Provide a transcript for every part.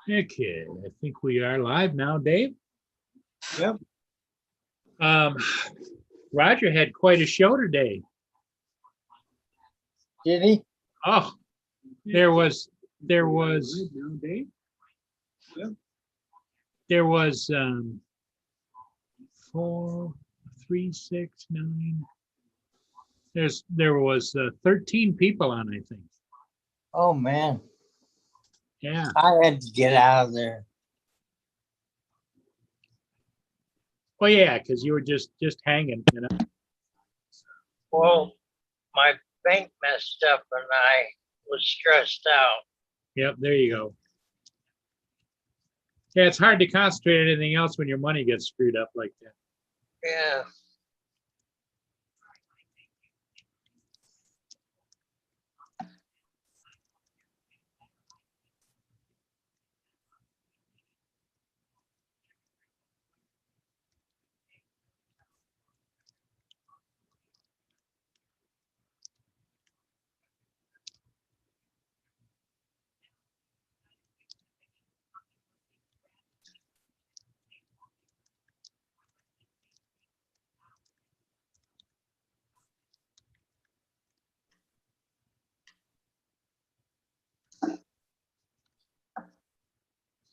Okay, I think we are live now, Dave. Yep. Um, Roger had quite a show today. Did he? Oh, there was there was there was 4, 3, 6, 9. There was 13 people on, I think. Oh man, Yeah. I had to get out of there. Well, yeah, because you were just hanging, you know. Well, my bank messed up and I was stressed out. Yep, there you go. Yeah, it's hard to concentrate on anything else when your money gets screwed up like that. Yeah.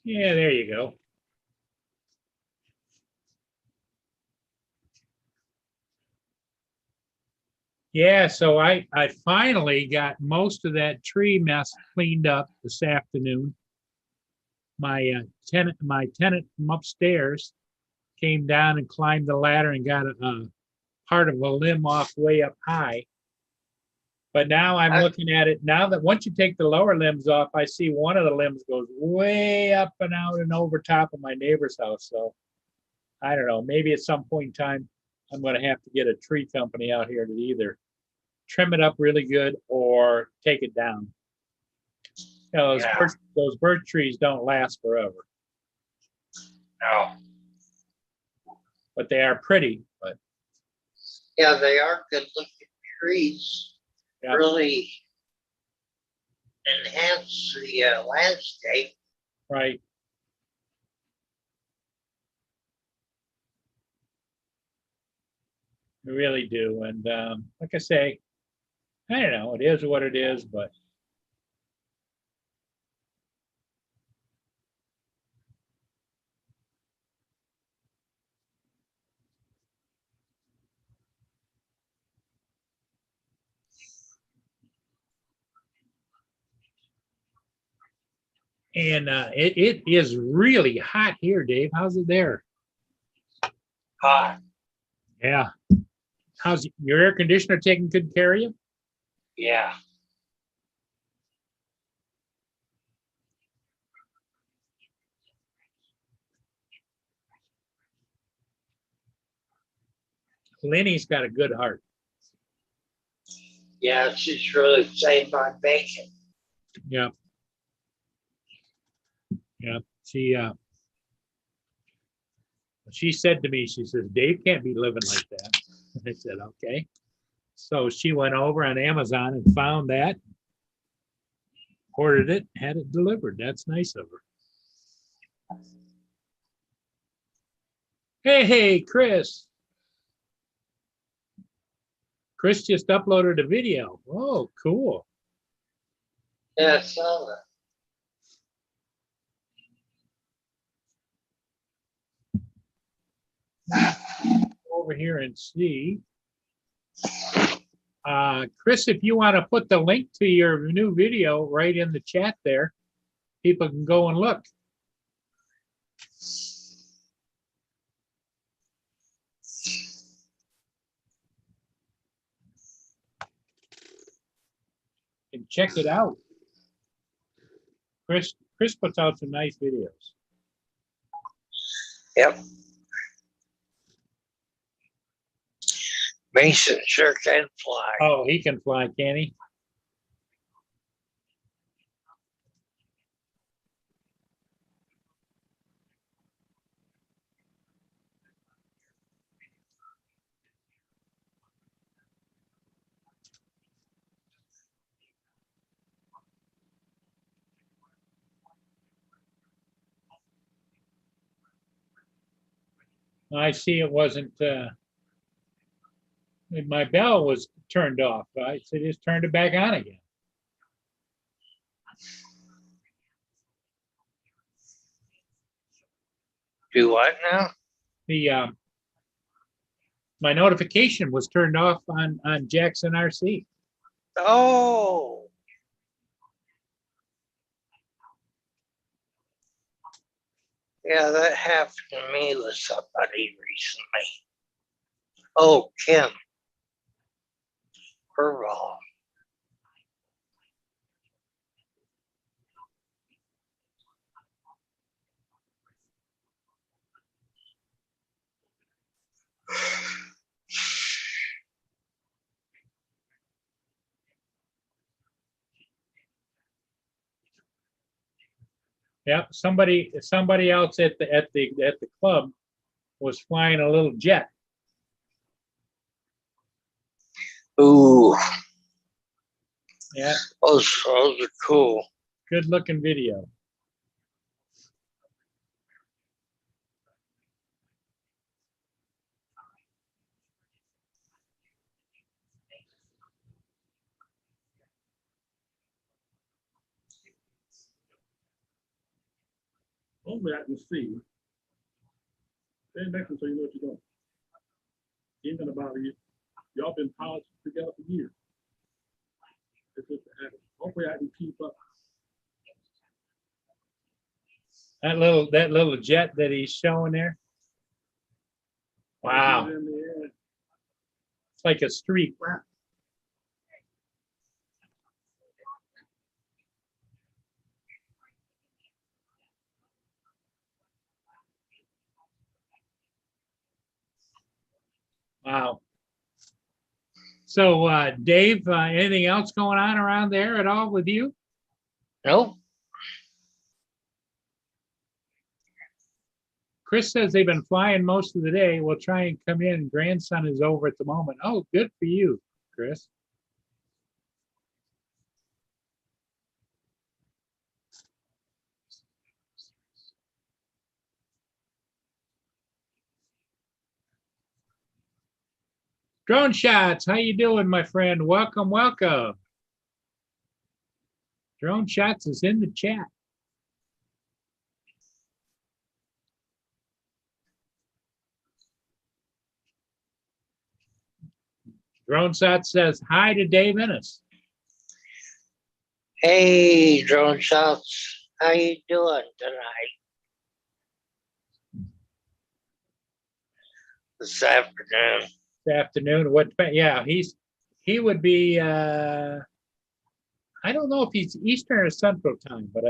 Yeah, there you go. Yeah, so I finally got most of that tree mess cleaned up this afternoon. My tenant from upstairs came down and climbed the ladder and got a part of a limb off way up high. But now I'm looking at it now that once you take the lower limbs off, I see one of the limbs goes way up and out and over top of my neighbor's house. So I don't know, maybe at some point in time, I'm going to have to get a tree company out here to either trim it up really good or take it down. You know, Yeah. those birch trees don't last forever, No. but they are pretty. But Yeah, they are good looking trees. yeah, Really enhance the landscape. right. We really do. And like I say, I don't know, it is what it is, but and it is really hot here, Dave. How's it there? Hot. Yeah. How's your air conditioner taking good care of you? Yeah. Lenny's got a good heart. Yeah, she's really saved my bacon. Yeah. Yeah. She said to me, she says, Dave can't be living like that. I said, okay. So she went over on Amazon and found that, ordered it, had it delivered. That's nice of her. Hey, Chris. Chris just uploaded a video. Oh, cool. Yeah, I saw that. Over here and see. Chris, if you want to put the link to your new video right in the chat there, people can go and look. And check it out. Chris puts out some nice videos. Yep. Mason sure can fly. Oh, he can fly, can he? I see it wasn't, my bell was turned off. I said, just turned it back on again. Do what now? The, my notification was turned off on Jackson RC. Oh. Yeah, that happened to me with somebody recently. Oh, Kim. Curveball. Yeah, somebody else at the club was flying a little jet. Ooh, Yeah, those are cool. good looking video. Hopefully I can see. Stand back and so you know what you're doing. He ain't gonna bother you. Y'all been pilots together for years. It's just a habit. Hopefully I can keep up. That little jet that he's showing there. Wow, Keep it in the air. it's like a streak. Wow. So, Dave, anything else going on around there at all with you? Nope. Chris says they've been flying most of the day. We'll try and come in. Grandson is over at the moment. Oh, good for you, Chris. Drone Shots, how you doing, my friend? Welcome, welcome. Drone Shots is in the chat. Drone Shots says hi to Dave Ennis. Hey, Drone Shots. How you doing tonight? This afternoon. This afternoon. What? Yeah, he would be. I don't know if he's Eastern or Central time, but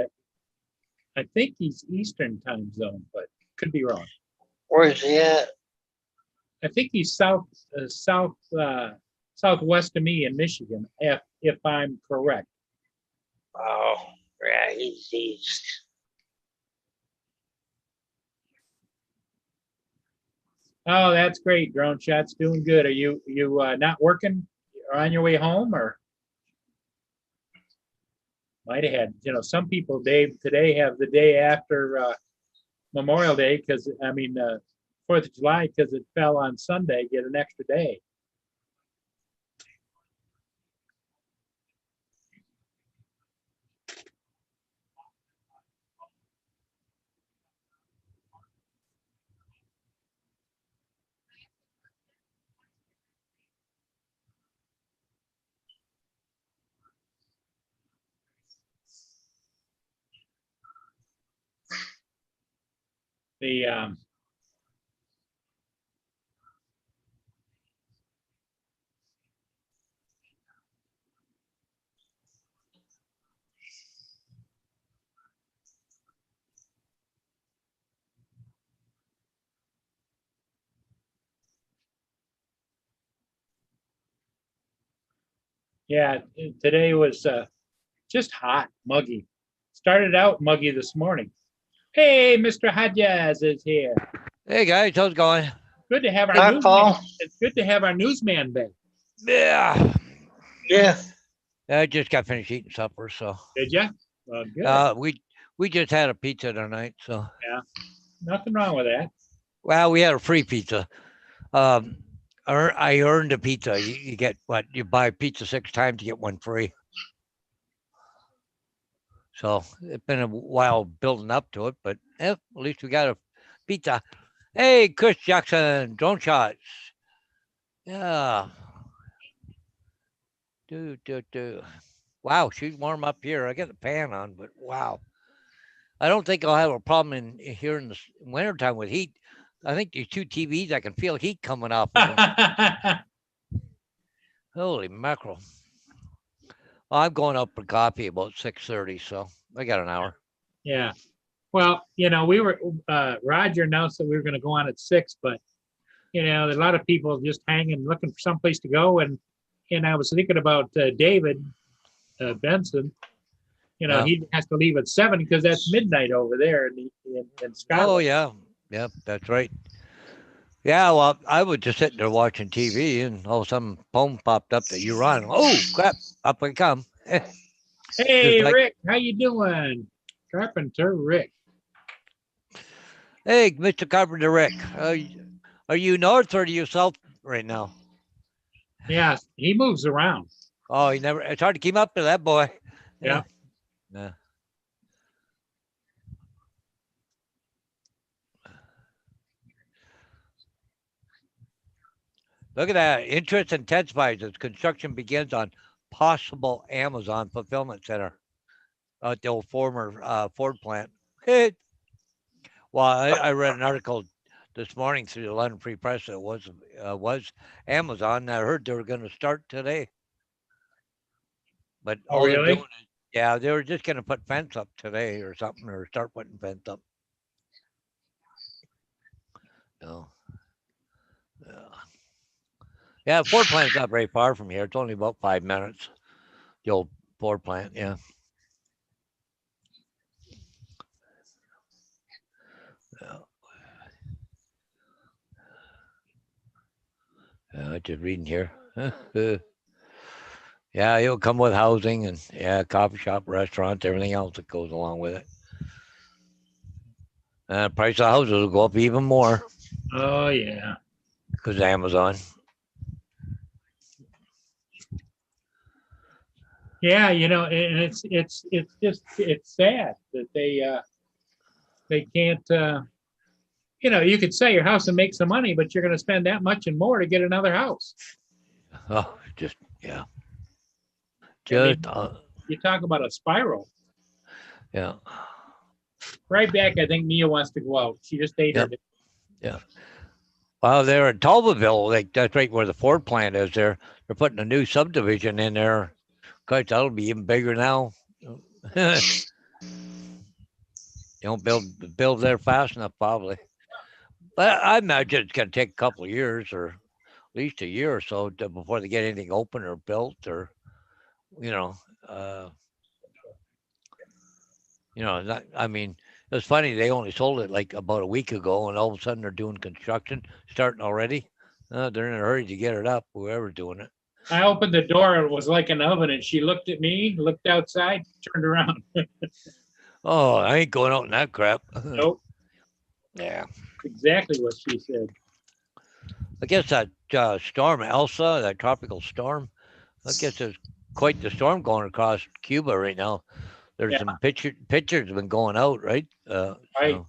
I think he's Eastern time zone, but could be wrong. Where's he at? I think he's southwest of me in Michigan, if I'm correct. Oh, yeah, he's east. Oh, that's great. Drone Shots doing good. Are you not working or on your way home, or might have had, some people, Dave, today have the day after Memorial Day because 4th of July because it fell on Sunday, get an extra day. The yeah, today was just hot, muggy. Started out muggy this morning. Hey, Mr. Hodges is here. Hey guys, how's it going? Good to have our Hi, newsman. Paul. It's good to have our newsman back. Yeah, Yeah. I just got finished eating supper, so Did ya? Well, good. we just had a pizza tonight, so Nothing wrong with that. Well, we had a free pizza. I earned a pizza. You get what? You buy pizza 6 times, you get one free. So it's been a while building up to it, but at least we got a pizza. Hey, Chris Jackson, drone shots. Yeah. Do. Wow, she's warm up here. I got the fan on, but wow. I don't think I'll have a problem here in the wintertime with heat. I think these two TVs, I can feel heat coming off of them. Holy mackerel. Well, I'm going up for coffee about 6:30, so I got an hour. Yeah. Well, we were, Roger announced that we were going to go on at 6, but, there's a lot of people just hanging, looking for someplace to go. And I was thinking about David Benson. Yeah. He has to leave at 7 because that's midnight over there in Scotland. Oh, yeah. Yep, that's right. Yeah, well, I was just sitting there watching TV, and all of a sudden, phone popped up that you're on. Oh, crap, up I come. Hey, like- Rick, how you doing? Carpenter Rick. Hey, Mr. Carpenter Rick, are you north or are you south right now? Yeah, he moves around. Oh, it's hard to keep up to that boy. Yeah. Yeah. Look at that. Interest intensifies as construction begins on possible Amazon fulfillment center at the old former Ford plant. Well, I read an article this morning through the London Free Press that was Amazon. I heard they were going to start today. But all they're really? doing is, yeah, they were just going to put fence up today or something, or start putting fence up. No. Yeah, Ford plant's not very far from here. It's only about 5 minutes. The old Ford plant, yeah. Yeah, just reading here. Yeah, it'll come with housing and coffee shop, restaurants, everything else that goes along with it. Price of houses will go up even more Oh, yeah. because of Amazon. Yeah, and it's sad that they can't, you could sell your house and make some money, but you're going to spend that much and more to get another house. Oh, just, yeah. mean, Just, You talk about a spiral. yeah. Right back, I think Mia wants to go out. She just ate her. Yeah. Well, they're in Tulvaville. That's right where the Ford plant is. They're putting a new subdivision in there. Gosh, that'll be even bigger now. You don't build there fast enough, probably. But I imagine it's going to take a couple of years, or at least a year or so, before they get anything open or built, or I mean, it was funny. They only sold it like about a week ago, and all of a sudden they're doing construction, starting already. They're in a hurry to get it up, whoever's doing it. I opened the door. It was like an oven, and she looked at me, looked outside, turned around. Oh, I ain't going out in that crap. Nope. Yeah. Exactly what she said. I guess that storm Elsa, that tropical storm, I guess there's quite the storm going across Cuba right now. There's some pictures have been going out, right? Right. So.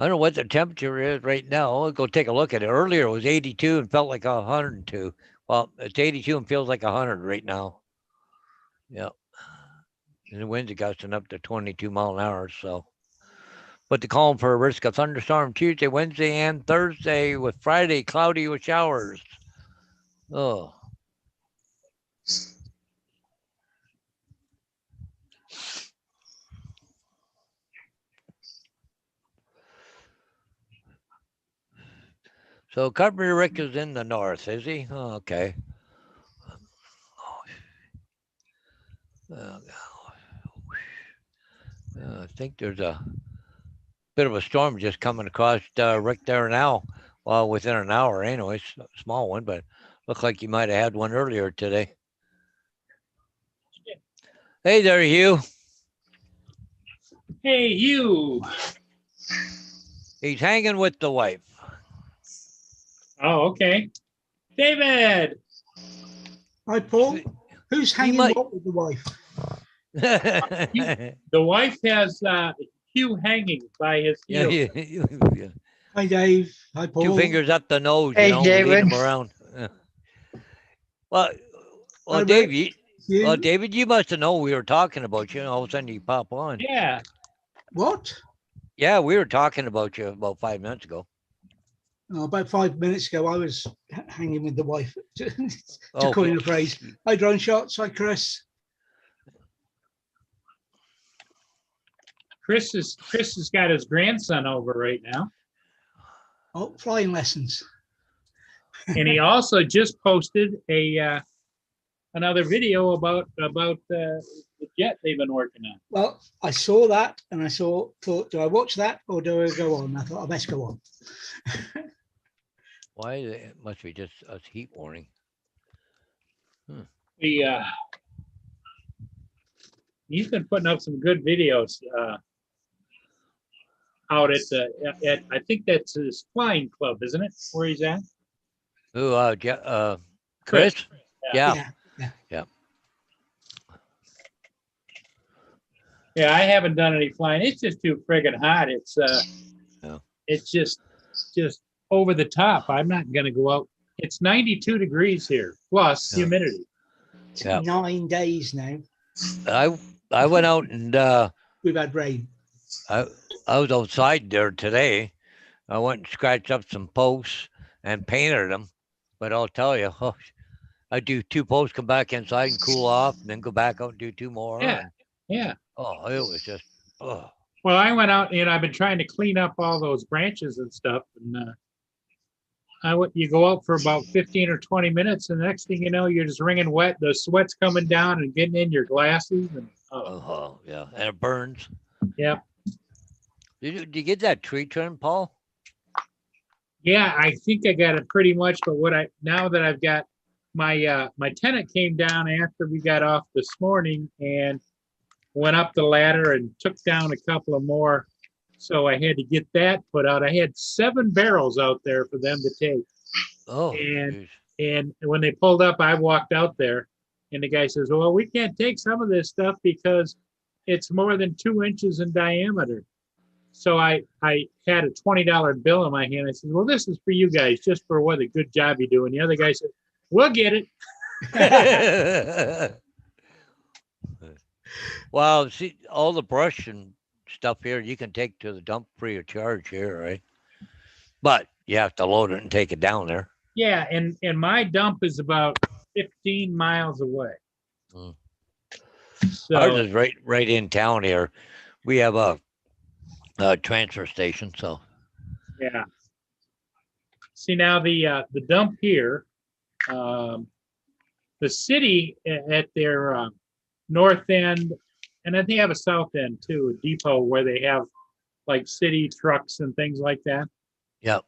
I don't know what the temperature is right now. I'll go take a look at it. Earlier it was 82 and felt like 102. Well, it's 82 and feels like 100 right now. Yeah. And the winds are gusting up to 22 mile an hour. So, but they're calling for a risk of thunderstorm Tuesday, Wednesday, and Thursday, with Friday cloudy with showers. Oh. So Carpenter Rick is in the north, is he? Oh, okay. I think there's a bit of a storm just coming across Rick there now. Well, within an hour, anyways, a small one, but looked like you might have had one earlier today. Hey there, Hugh. Hey, you. He's hanging with the wife. Oh, okay. David. Hi, Paul. Who's hanging might- what with the wife? Yeah, The wife has Hugh hanging by his heel. yeah. Hi, Dave. Hi, Paul. Two fingers up the nose, Hey, you know, leading David. him around. Yeah. Well, Hi, Dave, Rick. you, You? David, you must have known we were talking about you, and all of a sudden you pop on. Yeah. What? Yeah, we were talking about you about 5 minutes ago. Oh, about 5 minutes ago, I was hanging with the wife, to Oh, coin a phrase. Hi, Drone Shots. Hi, Chris. Chris has got his grandson over right now. Oh, flying lessons. And he also just posted a another video about the jet they've been working on. Well, I saw that and I thought, do I watch that or do I go on? I thought I best go on. why? It must be just a heat warning. The he's been putting up some good videos out at I think that's his flying club, isn't it? Where he's at? Who? Chris? Yeah. Yeah, I haven't done any flying. It's just too friggin' hot. Yeah. It's just over the top. I'm not gonna go out. It's 92 degrees here, plus Yeah. humidity. It's Yeah. 9 days now. I went out and We've had rain. I was outside there today. I went and scratched up some posts and painted them. But I'll tell you, I do 2 posts, come back inside and cool off, and then go back out and do 2 more. Yeah. and- Yeah. oh, it was just, oh. Well, I went out and I've been trying to clean up all those branches and stuff. And you go out for about 15 or 20 minutes, and the next thing you know, you're just wringing wet. The sweat's coming down and getting in your glasses. And Oh, yeah, and it burns. yeah, Did you get that tree trim, Paul? yeah, I think I got it pretty much. But now that I've got my tenant came down after we got off this morning and went up the ladder and took down a couple of more. So I had to get that put out. I had 7 barrels out there for them to take. Oh, And- geez. And when they pulled up, I walked out there and the guy says, well, we can't take some of this stuff because it's more than 2 inches in diameter. So I had a $20 bill in my hand. I said, well, this is for you guys, just for what a good job you do. And the other guy said, we'll get it. Well, see, all the brush and stuff here you can take to the dump free of charge here, right? But you have to load it and take it down there. Yeah, and my dump is about 15 miles away. Mm. So Ours is right in town here. We have a transfer station, so yeah. See now the dump here, the city at their north end, and then they have a south end too, a depot where they have like city trucks and things like that. Yep.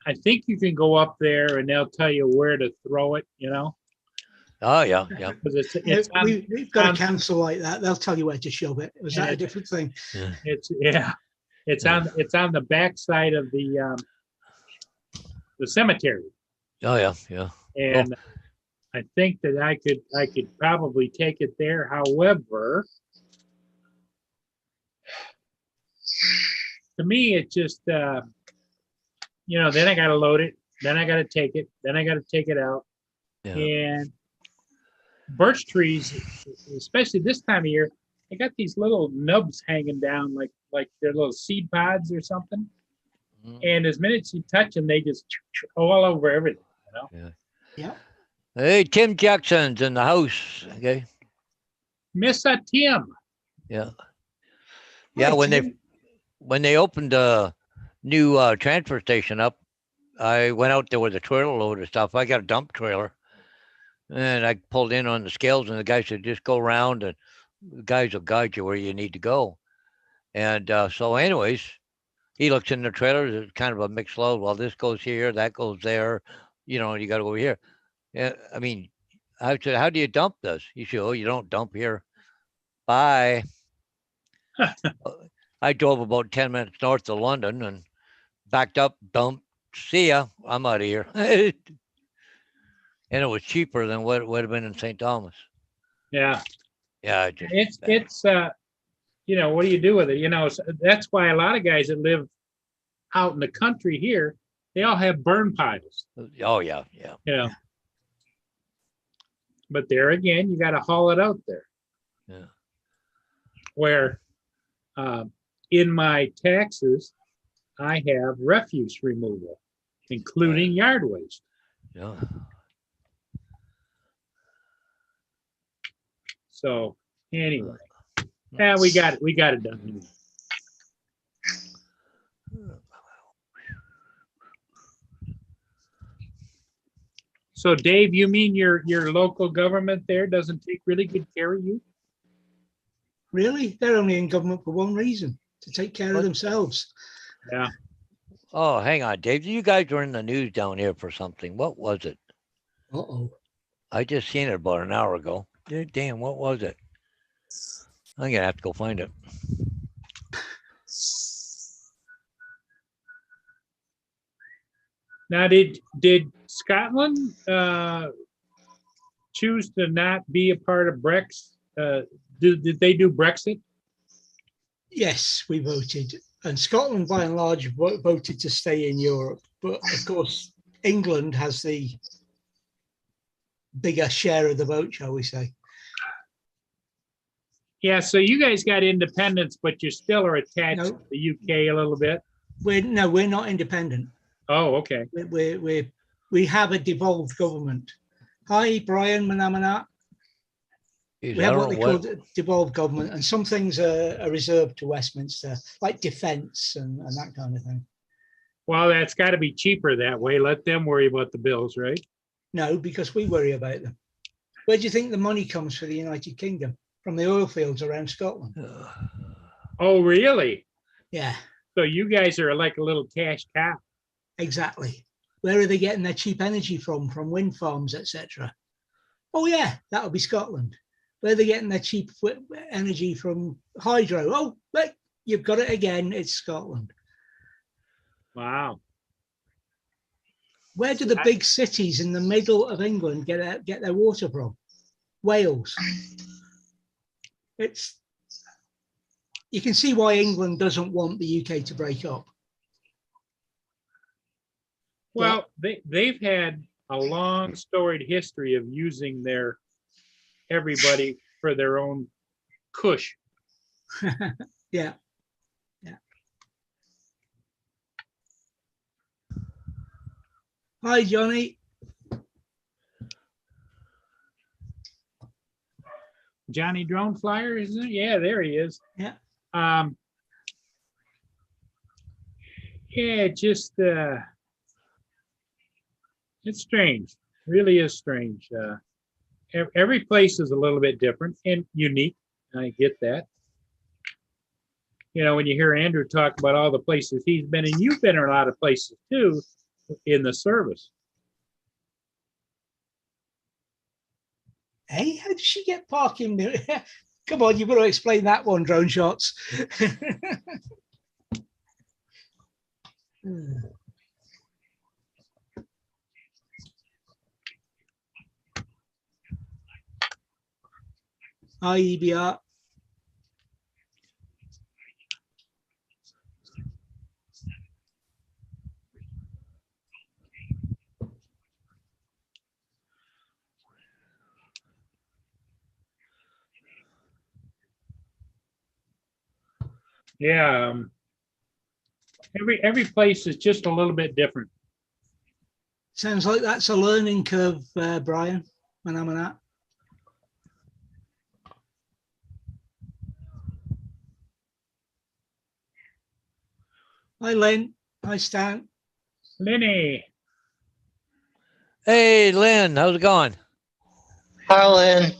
I think you can go up there and they'll tell you where to throw it, you know, oh yeah, yeah. because it's on, We've got on- a council like that. They'll tell you where to shove it. Was that a different thing? it's on the backside of the cemetery. Oh yeah, yeah. And I think that I could probably take it there. However, to me, it just, you know, then I gotta load it, then I gotta take it, then I gotta take it out. Yeah. And birch trees, especially this time of year, they got these little nubs hanging down like they're little seed pods or something. Mhm. And as minutes you touch them, they just all over everything, you know? Yeah. Hey, Tim Jackson's in the house. Okay. Miss a Tim. Yeah. Yeah. Hi, Tim. When they opened the new transfer station up, I went out there with a trailer load of stuff. I got a dump trailer, and I pulled in on the scales, and the guy said, "Just go around, and the guys will guide you where you need to go." And so, anyways, he looks in the trailer. It's kind of a mixed load. Well, this goes here, that goes there. You know, you got to go over here. Yeah, I mean, I said, "How do you dump this?" He said, "Oh, you don't dump here." Bye. I drove about 10 minutes north of London and backed up, dumped. See ya. I'm out of here. And it was cheaper than what it would have been in St. Thomas. Yeah, Yeah, I just it's you know, what do you do with it? You know, that's why a lot of guys that live out in the country here, they all have burn piles, oh yeah, yeah. you know. But there again, you got to haul it out there. Yeah. Where in my taxes, I have refuse removal, including yard waste. Yeah. So anyway, yeah, we got it done. Anyway. So Dave, you mean your local government there doesn't take really good care of you? Really? They're only in government for one reason, to take care of What? themselves. Yeah. Oh, hang on, Dave. You guys were in the news down here for something. What was it? Uh-oh. I just seen it about an hour ago. Damn, what was it? I'm gonna have to go find it. Now, did Scotland choose to not be a part of Brexit? Did they do Brexit? Yes, we voted. And Scotland, by and large, voted to stay in Europe. But of course, England has the bigger share of the vote, shall we say. Yeah, so you guys got independence, but you still are attached No. to the UK a little bit. We're not independent. Oh, okay. We have a devolved government. Hi, Brian Manamana. Jeez, We I have don't what they know call devolved government, and some things are reserved to Westminster, like defence and that kind of thing. Well, that's got to be cheaper that way. Let them worry about the bills, right? No, because we worry about them. Where do you think the money comes for the United Kingdom? From the oil fields around Scotland. Oh, really? Yeah, So you guys are like a little cash cow. exactly. Where are they getting their cheap energy from? From wind farms, etc. Oh yeah, that'll be Scotland. Where are they getting their cheap energy from? Hydro. Oh, look, you've got it again. It's Scotland. Wow. Where do the big cities in the middle of England get their water from? Wales. You can see why England doesn't want the UK to break up. Well, they've had a long storied history of using everybody for their own cush. Yeah. Hi, Johnny. Johnny Drone Flyer, isn't it? Yeah, there he is. Yeah. Yeah, just it's strange. Really is strange. Every place is a little bit different and unique. I get that. You know, when you hear Andrew talk about all the places he's been, and you've been in a lot of places too in the service. Hey, how did she get parking? Come on, you've got to explain that one, Drone Shots. Hi, EBR. Yeah. Every place is just a little bit different. Sounds like that's a learning curve, Brian, when I'm on that. Hi, Lynn. Hi, Stan. Lenny, Hey, Lynn, how's it going? Harlan,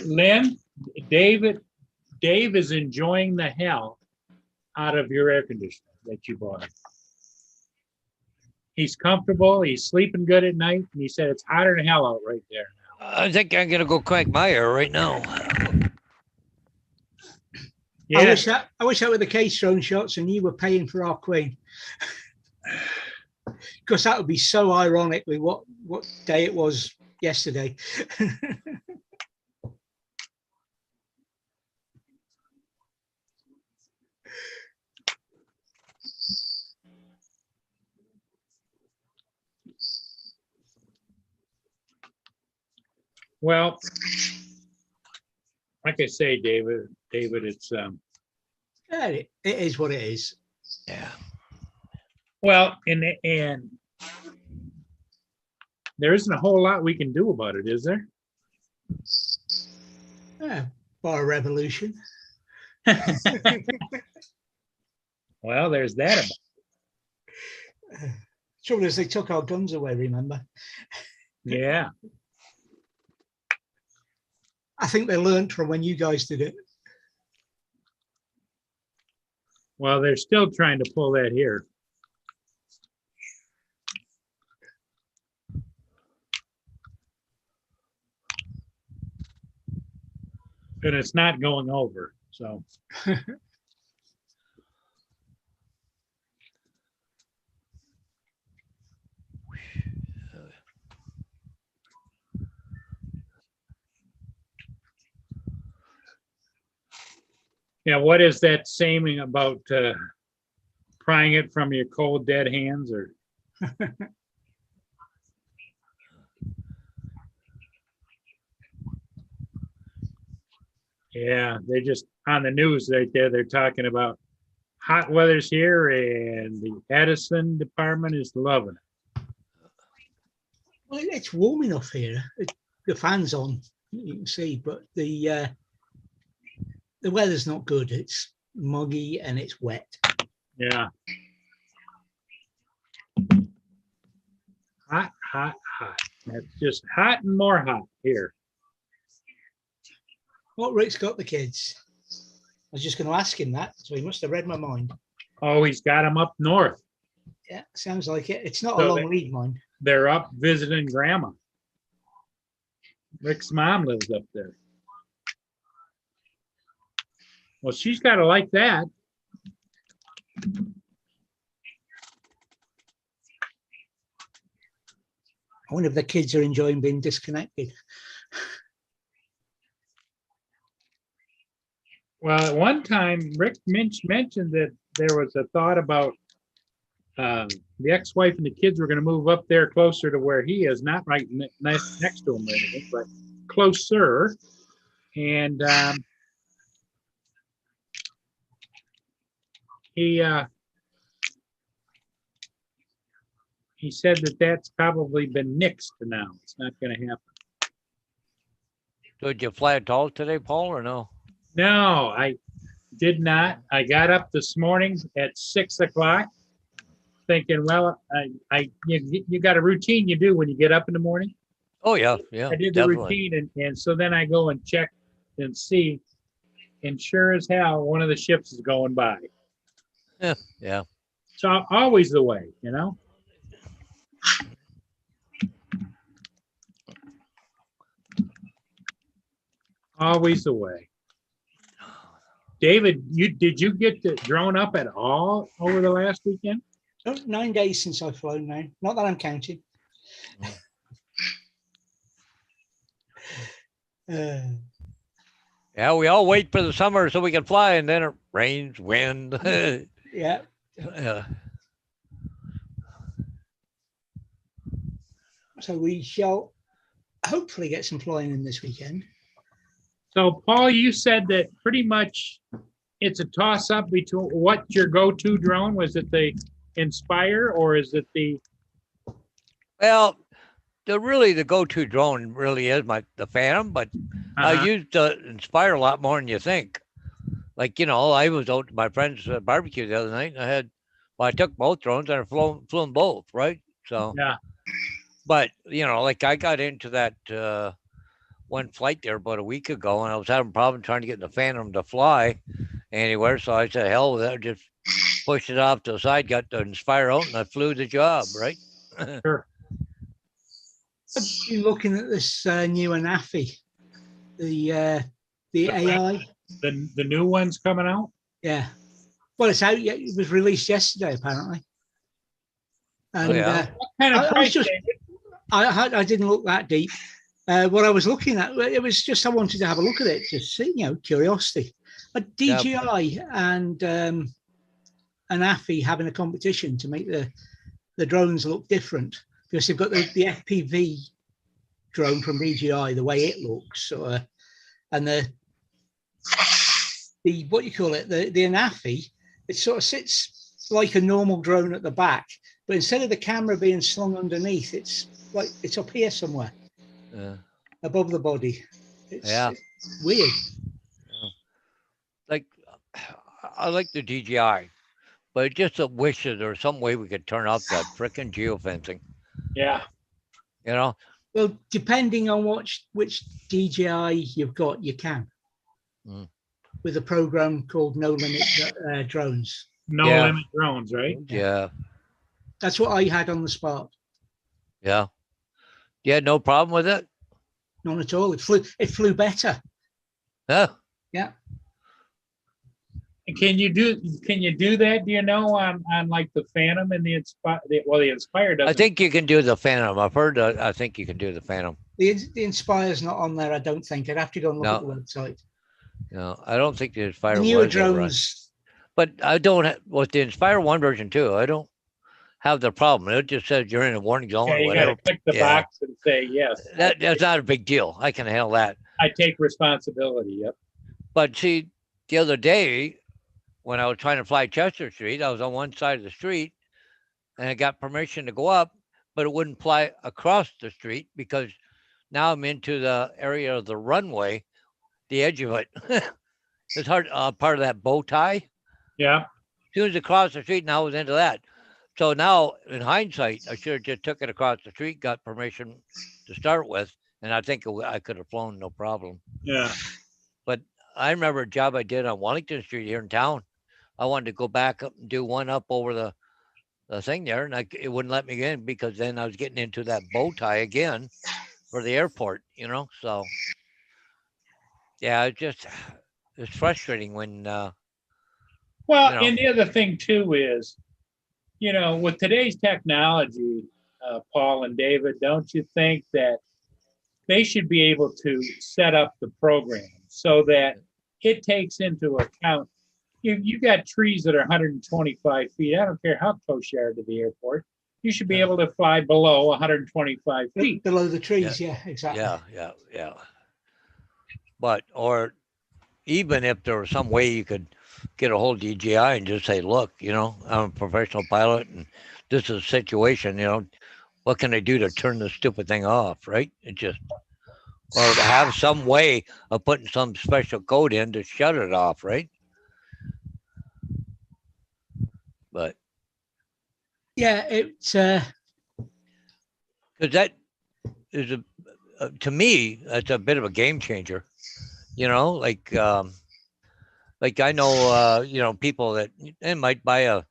Lynn, Dave is enjoying the hell out of your air conditioner that you bought him. He's comfortable. He's sleeping good at night. And he said it's hotter than hell out right there. I think I'm gonna go crank my air right now. Yeah, I wish that were the case, drone shots, and you were paying for our queen. Because that would be so ironic with what day it was yesterday. well, like I say, David, it's Yeah, it is what it is. Yeah. well, and there isn't a whole lot we can do about it, is there? Yeah, bar revolution. Well, there's that. Trouble is, they took our guns away. Remember? Yeah. I think they learned from when you guys did it. Well, they're still trying to pull that here. And it's not going over, so. Yeah, what is that saying about prying it from your cold, dead hands or? Yeah, they're just on the news right there. They're talking about hot weather's here and the Edison department is loving it. Well, it's warm enough here. The fan's on, you can see, but the weather's not good. It's muggy and it's wet. Yeah. Hot, hot, hot. It's just hot and more hot here. What Rick's got the kids? I was just going to ask him that, so he must have read my mind. Oh, he's got them up north. Yeah, sounds like it. It's not So a long read, mind. They're up visiting grandma. Rick's mom lives up there. Well, she's got to like that. I wonder if the kids are enjoying being disconnected. Well, at one time, Rick mentioned that there was a thought about the ex-wife and the kids were going to move up there closer to where he is, not right next to him or anything, but closer. And he said that that's probably been nixed now. It's not going to happen. So did you fly at all today, Paul, or no? No, I did not. I got up this morning at 6 o'clock thinking, well, you got a routine you do when you get up in the morning. Oh yeah, yeah. I did the definitely. routine and so then I go and check and see, and sure as hell, one of the ships is going by. Yeah. So always the way, you know? Always the way. David, did you get the drone up at all over the last weekend? Oh, 9 days since I've flown now. Not that I'm counting. Yeah, we all wait for the summer so we can fly, and then it rains, wind. Yeah. Yeah. So we shall hopefully get some flying in this weekend. So Paul, you said that pretty much it's a toss up between what's your go-to drone? Was it the Inspire or is it the? Well, the go-to drone really is the Phantom, but I use the Inspire a lot more than you think. Like, I was out to my friend's barbecue the other night, and I took both drones and I flew them both, right? So Yeah. But like I got into that one flight there about a week ago, and I was having a problem trying to get the Phantom to fly anywhere. So I said, hell with it, just pushed it off to the side, got the Inspire out, and I flew the job, right? Sure. I've been looking at this new Anafi, the AI. The new one's coming out? Yeah. Well, it's out yet. It was released yesterday, apparently. And yeah? What kind of I was price, just- David? I didn't look that deep. What I was looking at, it was just I wanted to have a look at it, just see, curiosity. But DJI and AFI having a competition to make the drones look different, because they've got the FPV drone from DJI, the way it looks, and the what you call it, the AFI, it sort of sits like a normal drone at the back, but instead of the camera being slung underneath, it's like it's up here somewhere above the body. It's weird. Like, I like the DJI, but I just wish that there was some way we could turn off that frickin' geofencing. Yeah. You know, Well, depending on which DJI you've got, you can. With a program called No Limit Drones. No Yeah. limit drones, right? yeah, That's what I had on the Spark. yeah. You had no problem with it? None at all. It flew better. Yeah. Yeah. And can you do that? Do you know on like the Phantom and the Inspire? The Inspire doesn't. I think you can do the Phantom. I've heard that. I think you can do the Phantom. The Inspire's not on there, I don't think. I'd have to go and look at the website. No, I don't think the Inspire The newer was ever on. drones. But I don't with the Inspire 1 version 2, I don't have the problem. It just says you're in a warning zone Yeah, or you got whatever. to click the Yeah. box and say yes. That's not a big deal. I can handle that. I take responsibility. Yep. But see, the other day when I was trying to fly Chester Street, I was on one side of the street and I got permission to go up, but it wouldn't fly across the street because now I'm into the area of the runway, the edge of it. It's hard, part of that bow tie. Yeah. As soon as it crossed the street, now I was into that. So now, in hindsight, I should have just took it across the street, got permission to start with, and I think I could have flown no problem. Yeah. But I remember a job I did on Wellington Street here in town. I wanted to go back up and do one up over the thing there, and it wouldn't let me in because then I was getting into that bow tie again for the airport, So, yeah, it's frustrating when. Well, You know. and the other thing too is, with today's technology, Paul and David, don't you think that they should be able to set up the program so that it takes into account, you got trees that are 125 feet. I don't care how close you are to the airport. You should be able to fly below 125 feet. Below the trees, yeah, exactly. Yeah. But, or even if there was some way you could get a hold of DJI and just say, look, I'm a professional pilot and this is a situation, what can I do to turn this stupid thing off, right? Or to have some way of putting some special code in to shut it off, right? But yeah, it's because that is to me, that's a bit of a game changer. Like I know, people that might buy a,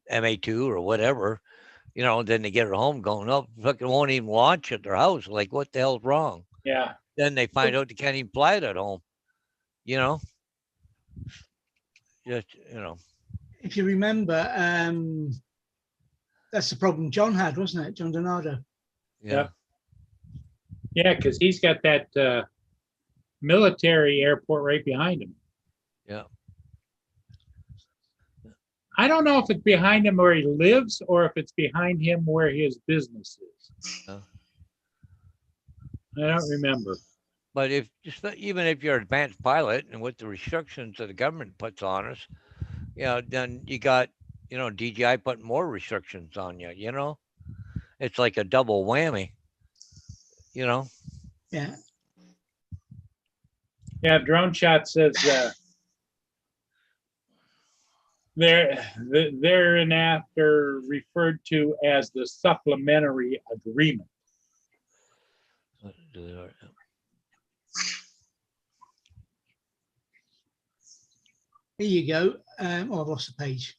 MA2 or whatever, then they get it home going, oh, fucking won't even launch at their house. Like, what the hell's wrong? Yeah. Then they find out they can't even fly it at home. Just, if you remember, that's the problem John had, wasn't it? John Donato. yeah. Yeah, because he's got that military airport right behind him. Yeah. I don't know if it's behind him where he lives or if it's behind him where his business is. Yeah. I don't remember. But even if you're an advanced pilot and with the restrictions that the government puts on us, then you got, DJI putting more restrictions on you, It's like a double whammy, Yeah. Yeah, Drone Shot says they're in after referred to as the supplementary agreement. Here you go. I've lost the page.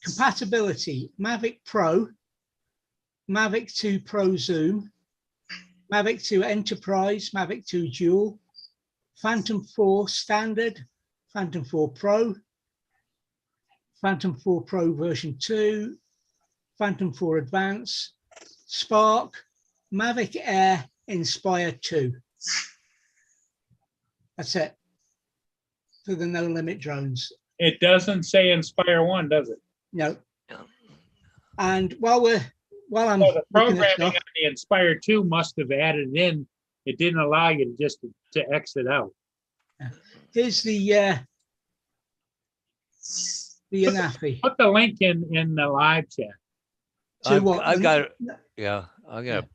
Compatibility: Mavic Pro, Mavic 2 Pro Zoom, Mavic 2 Enterprise, Mavic 2 Dual, Phantom 4 Standard, Phantom 4 Pro, Phantom 4 Pro version 2, Phantom 4 Advance, Spark, Mavic Air, Inspire 2. That's it for the no limit drones. It doesn't say Inspire 1, does it? No. And while I'm So the looking at programming stuff, on the Inspire 2 must have added in, it didn't allow you to just to exit out. here's the Anafi. Put the link in the live chat. To what? I've got it. Yeah, I got it.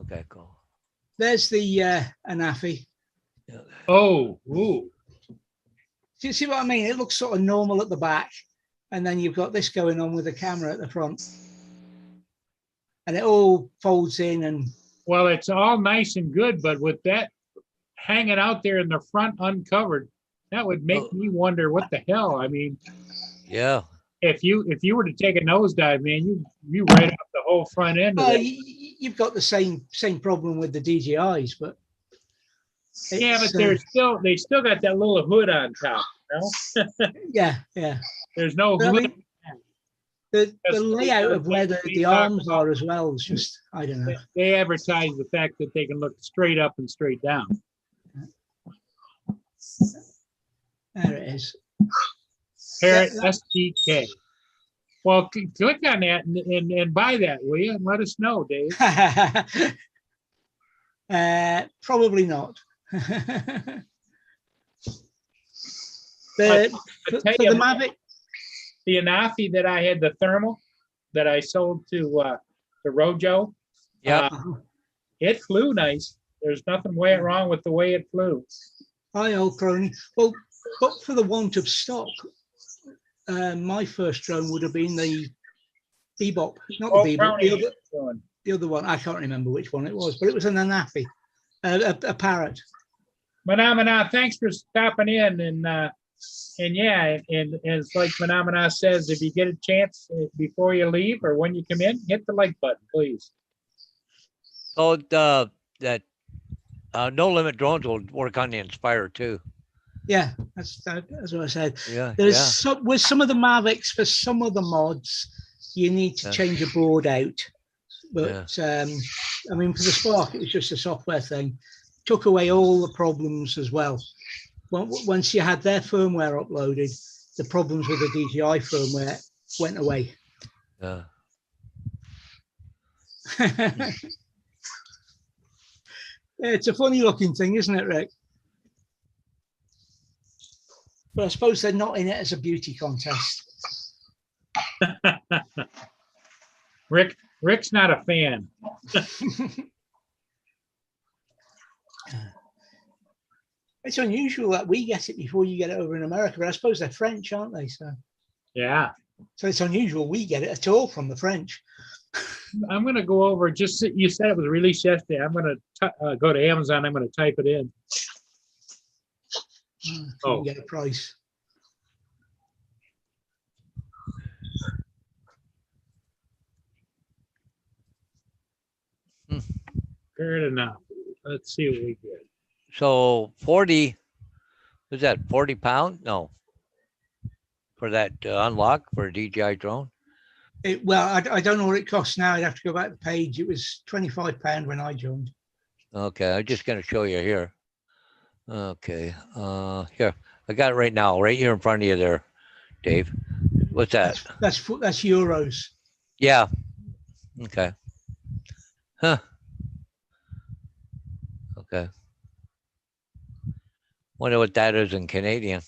Okay, cool. There's the Anafi. Yeah. Oh, ooh. Do you see what I mean? It looks sort of normal at the back, and then you've got this going on with the camera at the front, and it all folds in. And Well, it's all nice and good, but with that hanging out there in the front uncovered, that would make me wonder what the hell. I mean, Yeah. if you were to take a nosedive, man, you right off the whole front end of it. you've got the same problem with the DJIs, but Yeah, but it's, they still got that little hood on top, you know? yeah. There's no But I hood. mean, the That's- layout of where the we arms talk are as well is just, I don't know. They advertise the fact that they can look straight up and straight down. There it is. Parrot Yeah, SDK. Well, click on that and buy that, will you? And let us know, Dave. Probably not. I For tell the you, Mavic, the Anafi that I had, the thermal that I sold to Rojo, Yeah. it flew nice. There's nothing wrong with the way it flew. hi old crony. Well, but for the want of stock, my first drone would have been the Bebop, not the Oh, Bebop, Brownie doing. the other one. I can't remember which one it was, but it was an Anafi, a parrot. Phenomena, thanks for stopping in and yeah, and it's like Phenomena says, if you get a chance before you leave or when you come in, hit the like button, please. So that no limit drones will work on the Inspire too. Yeah, that's what I said. Yeah. There's with some of the Mavics, for some of the mods, you need to Yeah. change a board out. But I mean, for the Spark, it was just a software thing. Took away all the problems as well. Once you had their firmware uploaded, the problems with the DJI firmware went away. Yeah. It's a funny looking thing, isn't it, Rick? But I suppose they're not in it as a beauty contest. Rick's not a fan. It's unusual that we get it before you get it over in America, but I suppose they're French, aren't they? So Yeah. it's unusual we get it at all from the French. I'm going to go over, you said it was released yesterday. I'm going to go to Amazon. I'm going to type it in. Oh. Get a price. Fair enough. Let's see what we get. So 40, was that 40 pounds? No. For that unlock for a DJI drone? Well, I don't know what it costs now. I'd have to go back to the page. It was £25 when I joined. Okay, I'm just going to show you here. Okay, here. I got it right now, right here in front of you there, Dave. What's that? That's euros. Yeah. Okay. Huh. Okay. Wonder what that is in Canadian.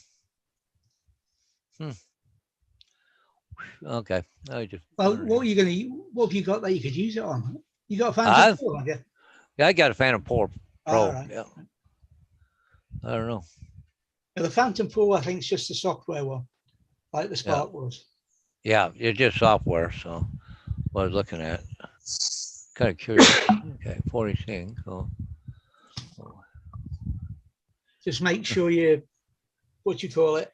Okay. Well, what have you got that you could use it on? You got a Phantom 4, have you? Yeah, I got a Phantom 4 Pro. Right. Yeah. I don't know. Yeah, the Phantom 4, I think, is just a software one, like the Spark was. Yeah, it's just software. So what I was looking at. Kind of curious. Okay, 40 thing. So Just make sure you, what you call it,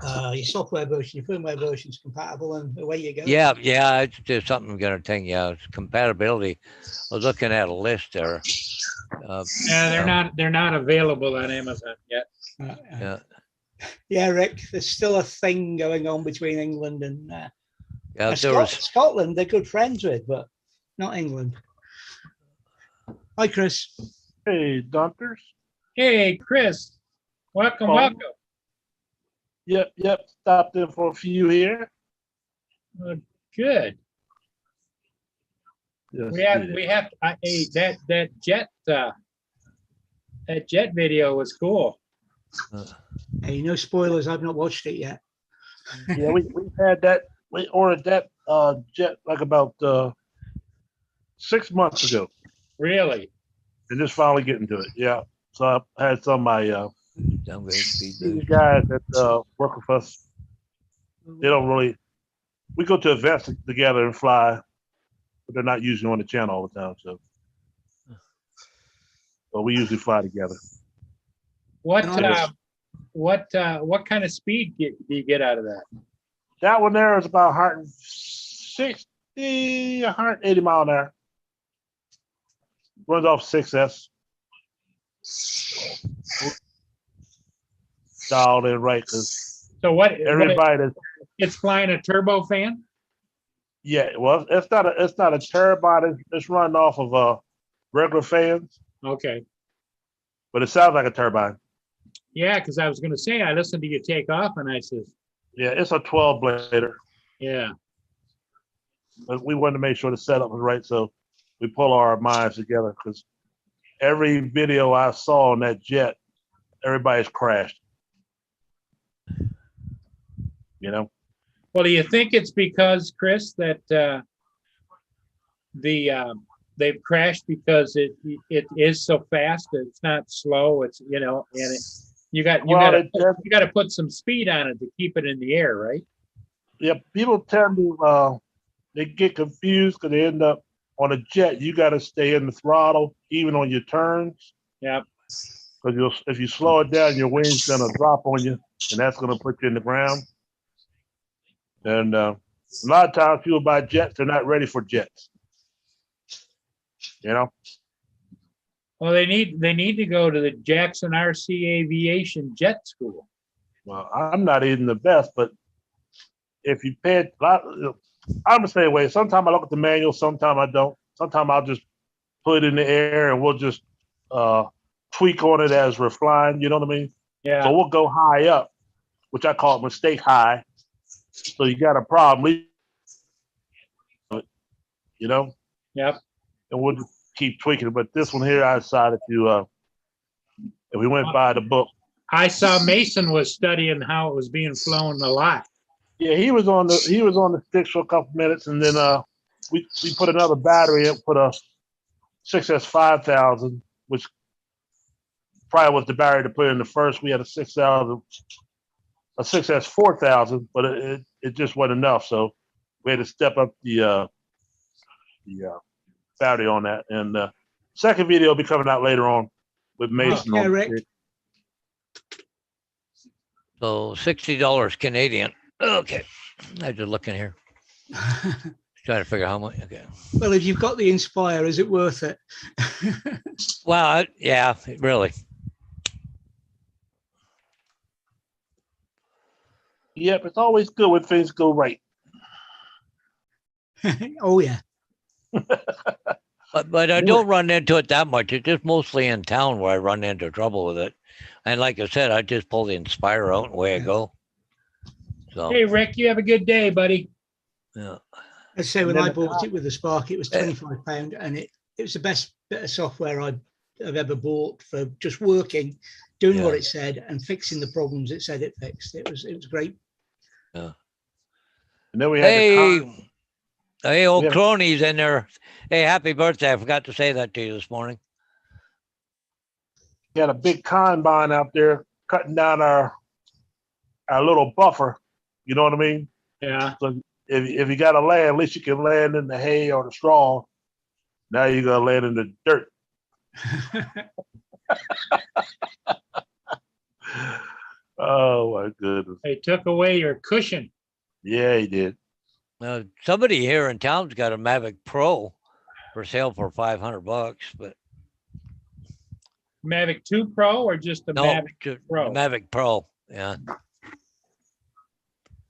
Your software version, your firmware version is compatible, and away you go. Yeah, yeah, it's just something gonna thing. Yeah, it's compatibility. I was looking at a list there. Yeah, Yeah. they're not available on Amazon yet. Yeah, Yeah, Rick, there's still a thing going on between England and yeah. There was Scotland. They're good friends with, but not England. Hi, Chris. Hey, doctors. Hey, Chris, welcome, Oh. welcome. Yep. Stopped in for a few here. Good. Yes, We have hey, that jet video was cool. Hey, no spoilers. I've not watched it yet. Yeah, we've had that. We ordered that jet like about 6 months ago, Really? and just finally getting to it. Yeah. So I had some of my downgrade speed senior boost. guys that work with us. They don't really. We go to events together and fly, but they're not usually on the channel all the time. So we usually fly together. What Nice. what kind of speed do you get out of that? That one there is about 160, 180 mile an hour. Runs off 6S. Dialed in right because So what everybody that's it's flying a turbofan? yeah, well, it's not a turbine. It's running off of regular fans, Okay. but it sounds like a turbine. Yeah, because I was gonna say I listened to you take off and I says, Yeah, it's a 12 blader. yeah. But we wanted to make sure the setup was right, so we pull our minds together because every video I saw on that jet, everybody's crashed. You know? Well, do you think it's because, Chris, that they've crashed because it is so fast, it's not slow, it's and you got to put some speed on it to keep it in the air, right? Yeah, people tend to they get confused because they end up on a jet. You got to stay in the throttle even on your turns. Yeah. Because if you slow it down, your wing's gonna drop on you, and that's gonna put you in the ground. And a lot of times, people buy jets; they're not ready for jets. You know. Well, they need to go to the Jackson RC Aviation Jet School. Well, I'm not even the best, but if you pay a lot, I'm the same way. Sometimes I look at the manual, sometimes I don't. Sometimes I'll just put it in the air and we'll just tweak on it as we're flying. You know what I mean? Yeah. So we'll go high up, which I call it mistake high. So you got a problem, you know? Yep. And we'll just keep tweaking it. But this one here, I decided to, if we went by the book. I saw Mason was studying how it was being flown a lot. Yeah, he was on the sticks for a couple minutes, and then we put another battery in, put a 6S 5000, which probably was the battery to put in the first. We had a 6S 4000, but it just wasn't enough, so we had to step up the battery on that. And second video will be coming out later on with Mason. Yeah, on Rick. it. So $60 Canadian. Okay, I'm just looking here, trying to figure how much. Okay. Well, if you've got the Inspire, is it worth it? Well, yeah, really. Yep, it's always good when things go right. Oh yeah. But I don't run into it that much. It's just mostly in town where I run into trouble with it. And like I said, I just pull the Inspire out and away I go. So Hey, Rick, you have a good day, buddy. yeah. I'd say And when then I the bought it with the Spark, it was £25, and it was the best bit of software I've ever bought for just working, doing what Yeah. it said, and fixing the problems it said it fixed. It was great. And then we had Hey, old we had- cronies in there. Hey, happy birthday. I forgot to say that to you this morning. we had a big combine out there cutting down our little buffer. You know what I mean? Yeah. So if you got to land, at least you can land in the hay or the straw. Now you're gonna land in the dirt. Oh my goodness. They took away your cushion. Yeah, he did. Somebody here in town's got a Mavic Pro for sale for $500, but Mavic 2 Pro or just the no, Mavic Pro? Mavic Pro. Yeah.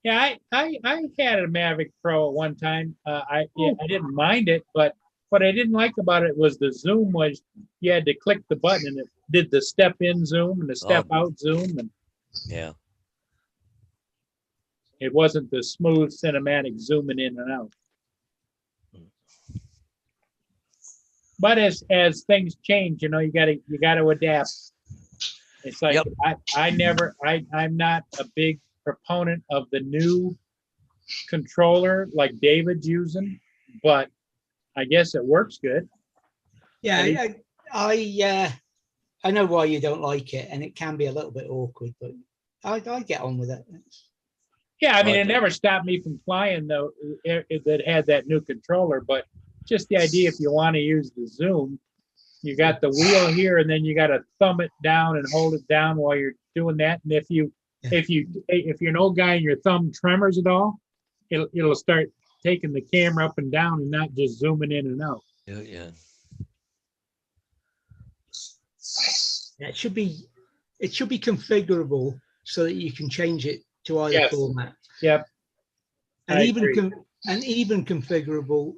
Yeah, I had a Mavic Pro at one time. I didn't mind it, but what I didn't like about it was the zoom was you had to click the button and it did the step in zoom and the step out zoom, and Yeah. it wasn't the smooth cinematic zooming in and out. But as things change, you know, you gotta adapt. It's like Yep. I'm not a big proponent of the new controller like David's using, but I guess it works good. Yeah, I know why you don't like it, and it can be a little bit awkward, but I get on with it. Yeah, I mean, Like it it. never stopped me from flying though, that had that new controller, but just the idea, if you want to use the zoom, you got the wheel here and then you got to thumb it down and hold it down while you're doing that. And if you're an old guy and your thumb tremors at all, it'll start taking the camera up and down and not just zooming in and out. Yeah. Yeah, it should be configurable so that you can change it to either Yes. format. Yep. And I even agree. configurable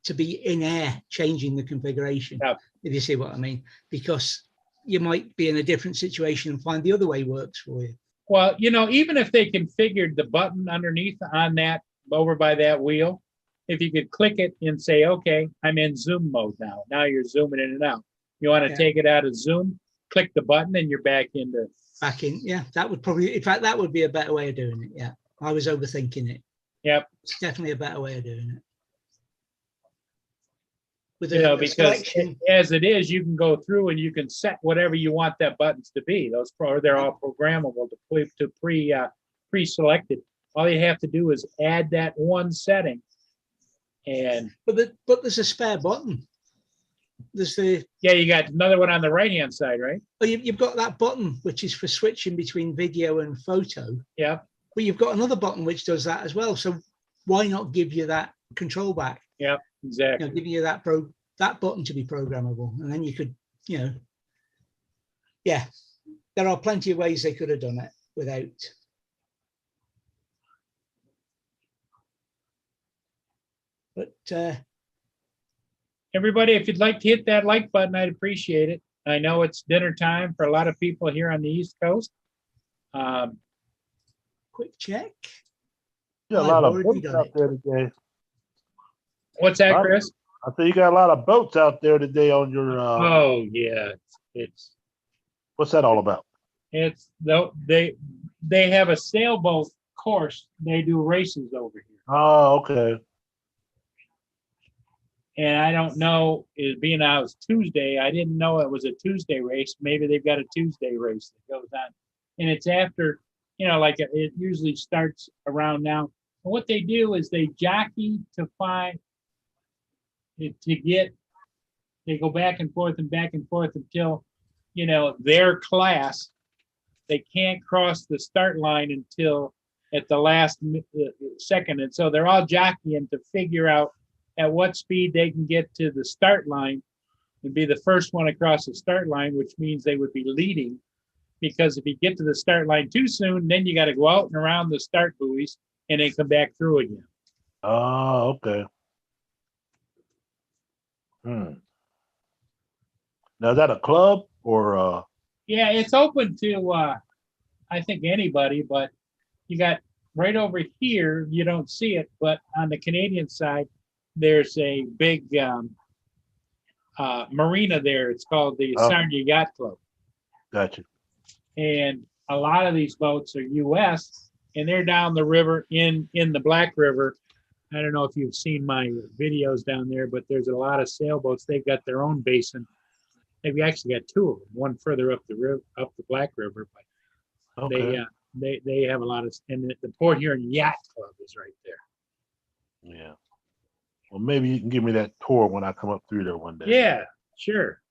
to be in air, changing the configuration. Yep. If you see what I mean, because you might be in a different situation and find the other way works for you. Well, you know, even if they configured the button underneath on that over by that wheel, if you could click it and say, okay, I'm in zoom mode now. Now you're zooming in and out. You want to Yeah. take it out of zoom, click the button and you're back into. Back in, yeah, that would probably, in fact, that would be a better way of doing it. Yeah, I was overthinking it. Yep. It's definitely a better way of doing it. With You know, a because selection, as it is, you can go through and you can set whatever you want that buttons to be. They're all programmable to pre-selected. All you have to do is add that one setting. And but there's a spare button. There's the yeah, you got another one on the right-hand side, right? well, you've got that button which is for switching between video and photo. Yeah. But you've got another button which does that as well. So why not give you that control back? Yeah, exactly. You know, giving you that button to be programmable, and then you could, you know, yeah, there are plenty of ways they could have done it without. But Everybody, if you'd like to hit that like button, I'd appreciate it. I know it's dinner time for a lot of people here on the East Coast. Quick check. You got a I've lot of already boats done out it. there today. What's that, Chris? I think you got a lot of boats out there today on your. Oh yeah, it's What's that all about? though they have a sailboat course. They do races over here, Oh, okay. and I don't know. It being out it's Tuesday, I didn't know it was a Tuesday race. Maybe they've got a Tuesday race that goes on, and it's after. You know, like it usually starts around now. And what they do is they jockey to find to get. They go back and forth until, you know, their class. They can't cross the start line until at the last second, and so they're all jockeying to figure out at what speed they can get to the start line and be the first one across the start line, which means they would be leading. Because if you get to the start line too soon, then you got to go out and around the start buoys and then come back through again. Oh, okay. Now, is that a club or? Yeah, it's open to, I think, anybody, but you got right over here, you don't see it, but on the Canadian side, there's a big marina there. It's called the Sarnia Yacht Club. Gotcha. And a lot of these boats are US and they're down the river in the Black River. I don't know if you've seen my videos down there, but there's a lot of sailboats. They've got their own basin. They've actually got two of them, one further up the river, up the Black River, but Okay. they have a lot of, and the Port Huron Yacht Club is right there. Yeah. Well, maybe you can give me that tour when I come up through there one day. Yeah, sure.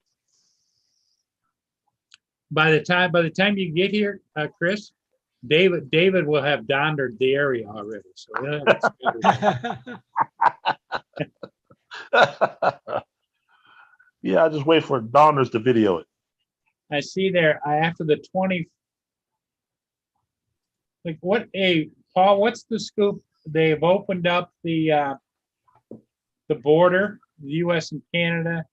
By the time you get here, Chris, David will have dondered the area already. So he'll have it scattered. Yeah, I just wait for Donners to video it. I see there, after the 20, like Paul, what's the scoop? They've opened up the border, the US and Canada,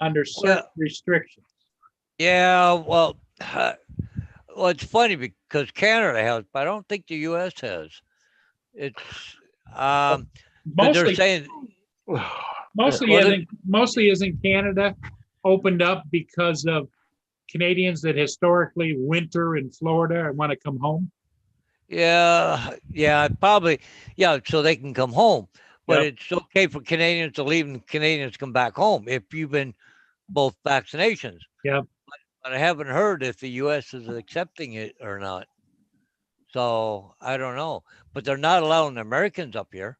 under certain restrictions. Yeah, well, it's funny because Canada has, but I don't think the US has. It's 'cause they're Mostly, saying, mostly isn't Canada opened up because of Canadians that historically winter in Florida and want to come home? yeah, probably, yeah, so they can come home. But Yep. it's okay for Canadians to leave and Canadians come back home if you've been both vaccinations. Yep. But I haven't heard if the US is accepting it or not. So I don't know. But they're not allowing the Americans up here,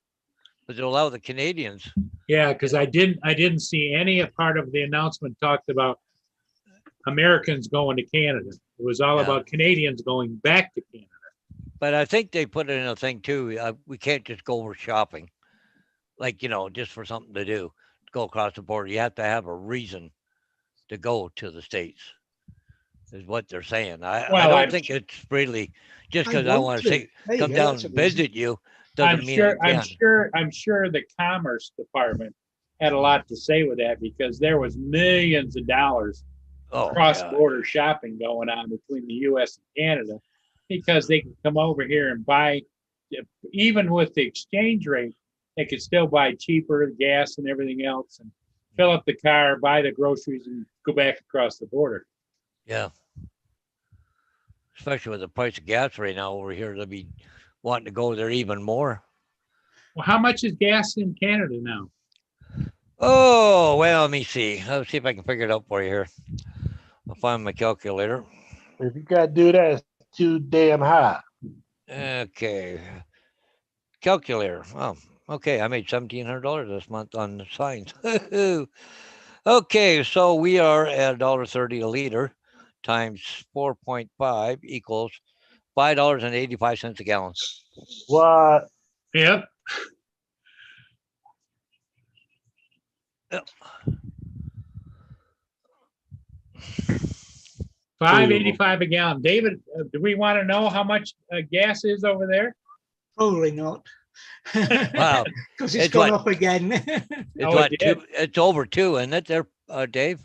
but they'll allow the Canadians. Yeah, because I didn't see any part of the announcement talked about Americans going to Canada. It was all Yeah. about Canadians going back to Canada. But I think they put it in a thing too. We can't just go over shopping, like, just for something to do, go across the border. You have to have a reason to go to the States, is what they're saying. I Well, don't think it's really just because I want to say There you come go, down that's a and reason. visit you I'm doesn't mean sure, I I'm can. sure, I'm sure the Commerce Department had a lot to say with that because there was millions of dollars Oh, yeah. cross-border shopping going on between the US and Canada because they can come over here and buy, even with the exchange rate, they could still buy cheaper gas and everything else and fill up the car, buy the groceries and go back across the border. Yeah. Especially with the price of gas right now over here, they'll be wanting to go there even more. Well, how much is gas in Canada now? Oh, well, let me see. Let's see if I can figure it out for you here. I'll find my calculator. If you gotta do that, it's too damn high. Okay. Calculator. Oh, okay. I made $1,700 this month on the signs. Okay, so we are at $1.30 a liter times 4.5 equals $5.85 a gallon. What? Yep. Yep. $5.85 a gallon. David, do we want to know how much gas is over there? Probably not. Wow. Because it's It's gone what- up again. It's Oh, what it did? it's over 2, isn't it there, Dave?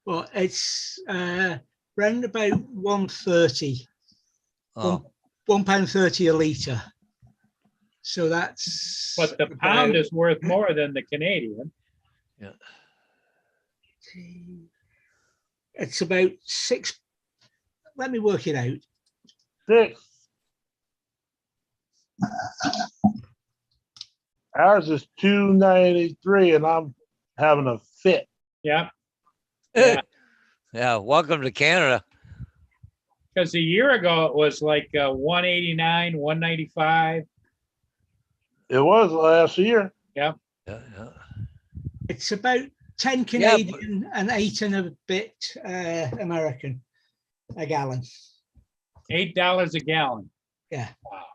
Well, it's round about 130, Oh, £1.30 a litre. So that's. But the pound is worth more than the Canadian. It's about 6. Let me work it out. 6. Ours is 293, and I'm having a fit. Yeah, Yeah. yeah. Welcome to Canada. because a year ago it was like 189, 195. It was last year. Yeah. It's about 10 Yeah, Canadian and 8 and a bit American a gallon. $8 a gallon. Yeah. Wow.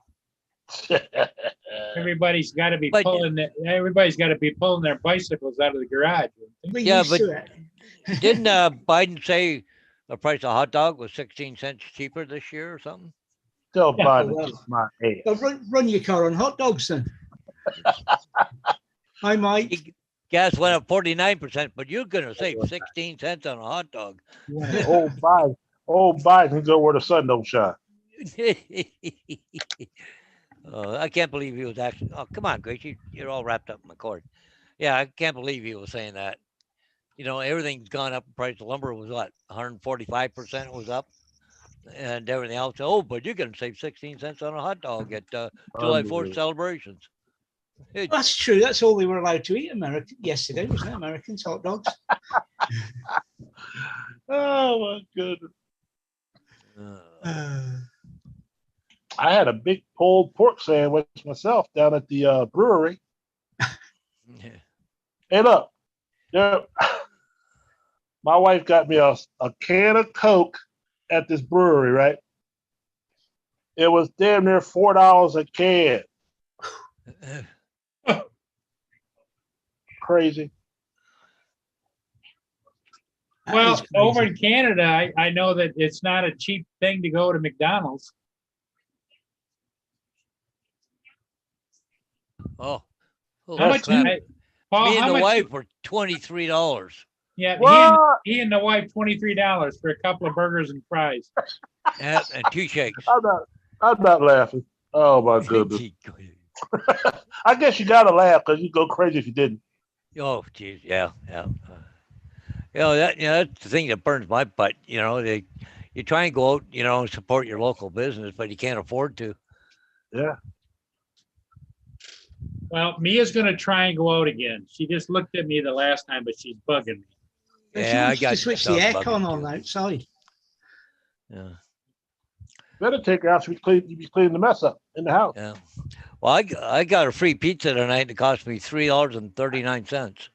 Everybody's got to be But- pulling. Everybody's got to be pulling their bicycles out of the garage. We're Yeah, used but- to it. Didn't Biden say the price of hot dog was 16 cents cheaper this year or something? Tell Yeah, Biden well. to kiss my ass. Well, run your car on hot dogs then. I might. Gas went up 49%, but you're going to save 16 cents on a hot dog. Old Biden can go where the sun don't shine. Oh, I can't believe he was actually. Oh, come on, Grace. You're all wrapped up in my cord. Yeah, I can't believe he was saying that. Everything's gone up in price. The lumber was what, 145% was up, and everything else. Oh, but you're going to save 16 cents on a hot dog at July 4th Unbelievable. celebrations. That's true. That's all they were allowed to eat yesterday, wasn't it? Americans, hot dogs. Oh my goodness. Uh, I had a big pulled pork sandwich myself down at the brewery. yeah. Hey, look, there, my wife got me a can of Coke at this brewery, right? It was damn near $4 a can. Crazy. That Well, is over crazy. in Canada, I know that it's not a cheap thing to go to McDonald's. Oh, How holy much, crap. Paul, Me and how the much? wife were $23. Yeah, What? he and the wife, $23 for a couple of burgers and fries. And 2 shakes. I'm not laughing. Oh my goodness. I guess you gotta laugh because you go crazy if you didn't. Oh, geez, yeah. That's the thing that burns my butt. You try and go out, and support your local business, but you can't afford to. Yeah. Well, Mia's gonna try and go out again. She just looked at me the last time, but she's bugging me. She Yeah, I wants to got switch the something bugging aircon on too. outside. Yeah, Better take her out so you be cleaning the mess up in the house. yeah. Well, I got a free pizza tonight. And it cost me $3.39.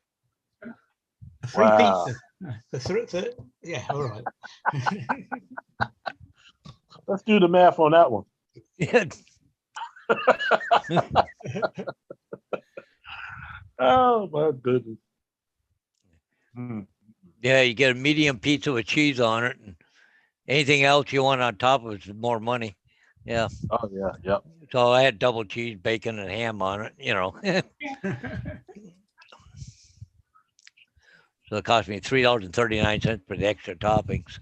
A free Wow. pizza. Yeah, all right. Let's do the math on that one. Yeah, Oh my goodness. Hmm. yeah. You get a medium pizza with cheese on it, and anything else you want on top of it's more money. Yeah. Oh yeah, yep. So I had double cheese, bacon, and ham on it. So it cost me $3.39 for the extra toppings.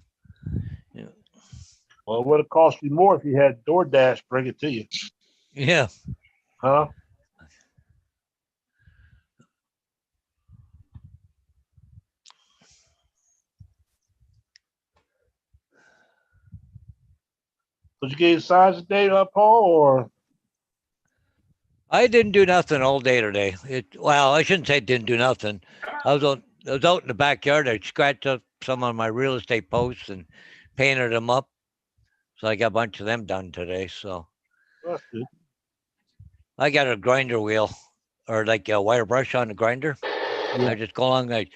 Well, it would have cost you more if you had DoorDash bring it to you, Yeah. huh? Did you get signs today, Paul, or I didn't do nothing all day today. Well, I shouldn't say didn't do nothing. I was out in the backyard. I scratched up some of my real estate posts and painted them up. So I got a bunch of them done today. So that's good. I got a grinder wheel or like a wire brush on the grinder. Yeah. I just go along,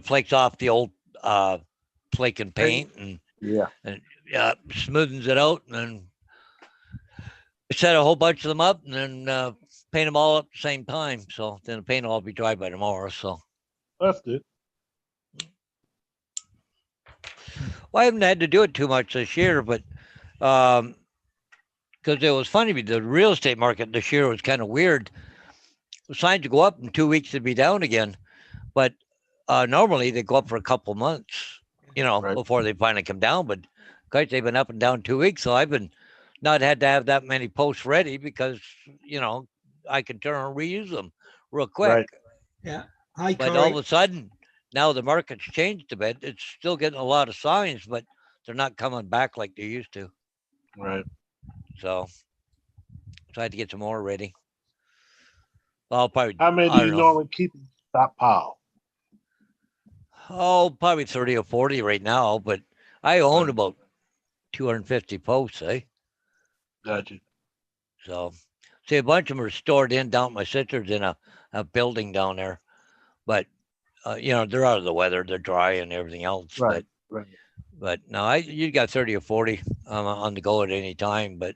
flakes off the old flake and paint and Yeah. smoothens it out, and then set a whole bunch of them up, and then paint them all up at the same time. So then the paint will all be dry by tomorrow. So That's good. well, I haven't had to do it too much this year, but because it was funny, the real estate market this year was kind of weird. The signs to go up in 2 weeks to be down again, but normally they go up for a couple months, Right. before they finally come down. But guys, they've been up and down 2 weeks, so I've been not had to have that many posts ready because I can turn and reuse them real quick. Right. Yeah. Hi, But Corey. all of a sudden, now the market's changed a bit. It's still getting a lot of signs, but they're not coming back like they used to. Right. So I had to get some more ready. I'll probably, How many I do you don't know. normally keep in stockpile? Oh, probably 30 or 40 right now, but I own Right. about 250 posts, Gotcha. So see, a bunch of them are stored down at my sister's in a building down there. But they're out of the weather, they're dry and everything else. Right. Right. But no, you got 30 or 40 on the go at any time. But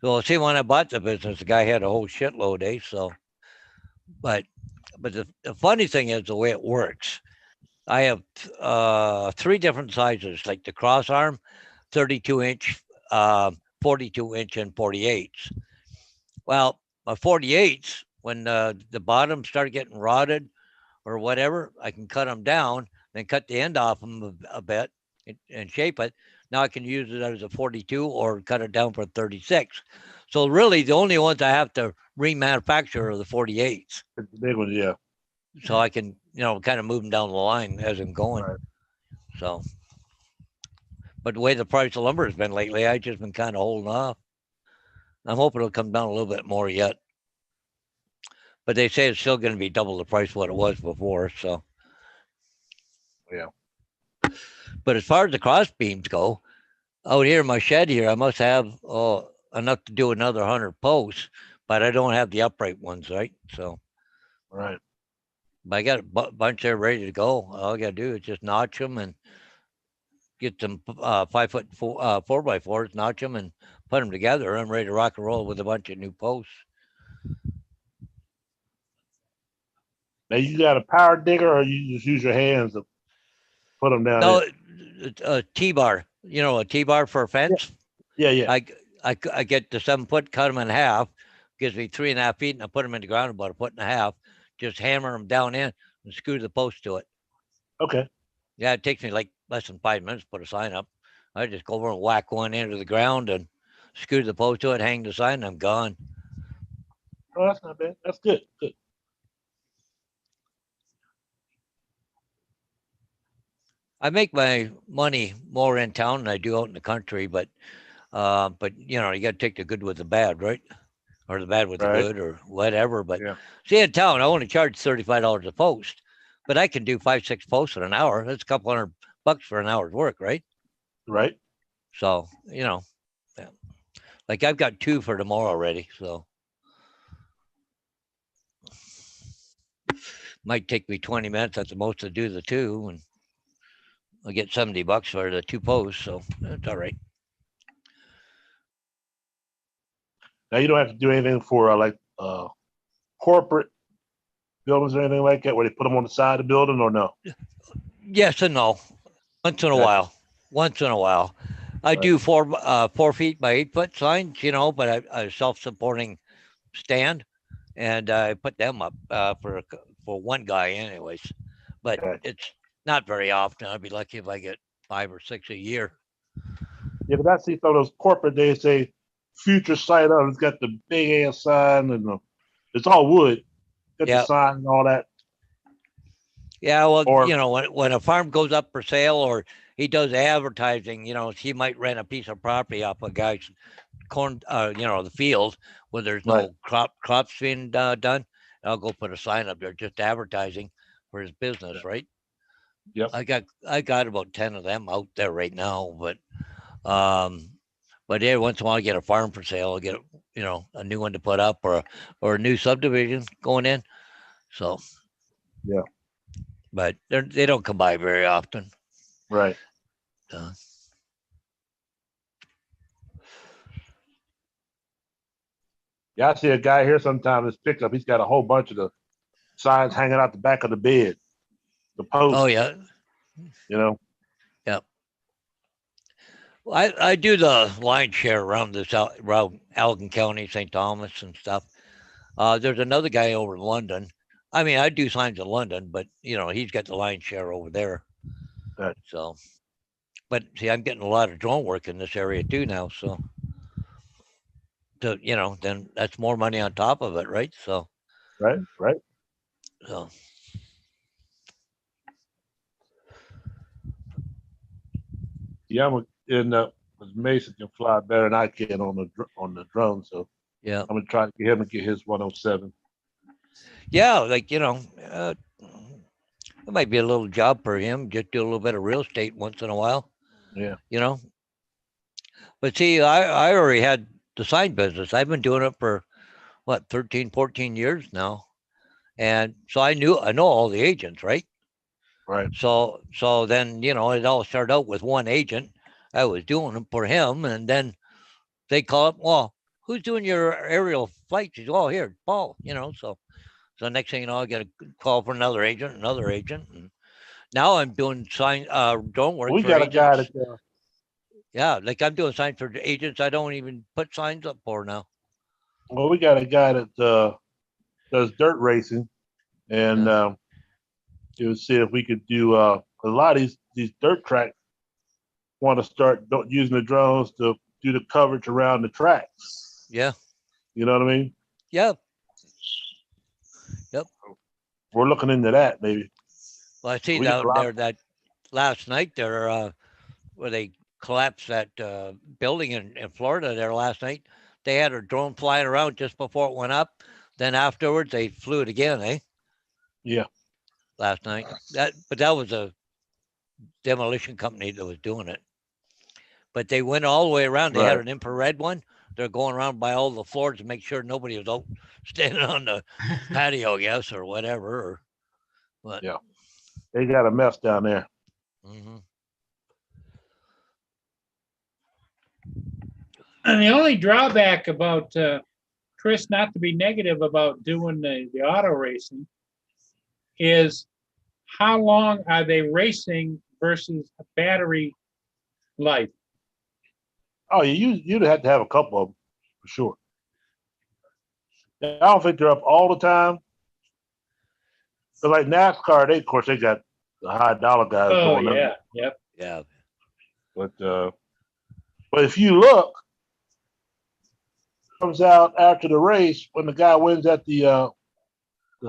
well, see, when I bought the business, the guy had a whole shitload, So, but the funny thing is the way it works. I have 3 different sizes, like the cross arm, 32-inch, 42-inch, and 48s. Well, my 48s, when the bottom started getting rotted or whatever, I can cut them down, then cut the end off them a bit and shape it. Now I can use it as a 42 or cut it down for a 36. So really, the only ones I have to remanufacture are the 48s. It's a big one, yeah. So I can, kind of move them down the line as I'm going. Right. So, but the way the price of lumber has been lately, I've just been kind of holding off. I'm hoping it'll come down a little bit more yet. But they say it's still going to be double the price of what it was before. So, Yeah. But as far as the cross beams go, out here in my shed here, I must have enough to do another 100 posts, but I don't have the upright ones, right? So, Right. but I got a bunch there ready to go. All I got to do is just notch them and get some 5 foot 4x4s, notch them, and put them together. I'm ready to rock and roll with a bunch of new posts. Now you got a power digger, or you just use your hands to put them down? No, there? a T-bar. You know, a T-bar for a fence. Yeah. I get the 7 foot, cut them in half, gives me 3.5 feet, and I put them in the ground about 1.5 feet. Just hammer them down in and screw the post to it. Okay. Yeah, it takes me like less than 5 minutes to put a sign up. I just go over and whack one into the ground and screw the post to it, hang the sign, and I'm gone. Oh, that's not bad. That's good. Good. I make my money more in town than I do out in the country, but you know, you got to take the good with the bad, right? Or the bad with the Right. good, or whatever. But Yeah. see, in town, I only charge $35 a post, but I can do 5-6 posts in an hour. That's a couple $100 for an hour's work, right? Right. So, you know, yeah. Like I've got 2 for tomorrow already. So might take me 20 minutes at the most to do the 2, and I'll get $70 for the 2 posts. So that's all right. Now you don't have to do anything for like corporate buildings or anything like that, where they put them on the side of the building, or no? Yes and no. Once in a Gotcha. while. Once in a while. I Right. do 4 feet by 8 foot signs, you know, but I self-supporting stand, and I put them up for one guy, anyways. But Okay. it's not very often. I'd be lucky if I get 5 or 6 a year. Yeah, but I see some of those corporate, they say future site up. It's got the big ass sign, and it's all wood. Got Yeah. the sign and all that. Yeah, well, Or- you know, when a farm goes up for sale or he does advertising, you know, he might rent a piece of property off a guy's corn, you know, the field where there's Right. no crops being done. I'll go put a sign up there just advertising for his business, right? Yep. I got about 10 of them out there right now, but every once in a while I get a farm for sale. I'll get, you know, a new one to put up, or a new subdivision going in. So Yeah. But they don't come by very often. Right. Yeah, I see a guy here sometimes. His pickup, he's got a whole bunch of the signs hanging out the back of the bed, the posts. Oh yeah, You know. yeah. I do the line share around around Allegan County, St. Thomas, and stuff. There's another guy over in London. I mean, I do signs in London, but you know, he's got the line share over there. Right. So, but see, I'm getting a lot of drone work in this area too now. So, you know, then that's more money on top of it, right? So, Right. Right. so Yeah, Mason can fly better than I can on the drone, so yeah, I'm gonna try to get him to get his 107. yeah, like you know, it might be a little job for him. Just do a little bit of real estate once in a while. Yeah. You know. But see, I already had the sign business. I've been doing it for what, 13, 14 years now. And so I know all the agents, right? Right. So then, you know, it all started out with one agent. I was doing them for him, and then they call up, well, who's doing your aerial flights? He's, oh, here, Paul, you know. So next thing you know, I get a call for another agent, and now I'm doing drone work We for got a guy agents. that Yeah, like I'm doing signs for agents I don't even put signs up for now. we got a guy that does dirt racing, and it would see if we could do a lot of these dirt tracks want to start using the drones to do the coverage around the tracks. Yeah. You know what I mean? Yeah. We're looking into that, maybe. Well, I see We got a down lot- there that last night there, where they collapsed that building in Florida there last night. They had a drone flying around just before it went up. Then afterwards they flew it again, eh? Yeah. Last night. But that was a demolition company that was doing it. But they went all the way around. They had Right. an infrared one. They're going around by all the floors to make sure nobody was out standing on the patio, I guess, or whatever. But Yeah. They got a mess down there. mhm. And the only drawback about, Chris, not to be negative about doing the auto racing, is how long are they racing versus a battery life? Oh, you'd have to have a couple of them for sure. I don't think they're up all the time. But like NASCAR, of course, they got the high dollar guys Oh, going. yeah, yep. Yeah. But if you look, comes out after the race when the guy wins at the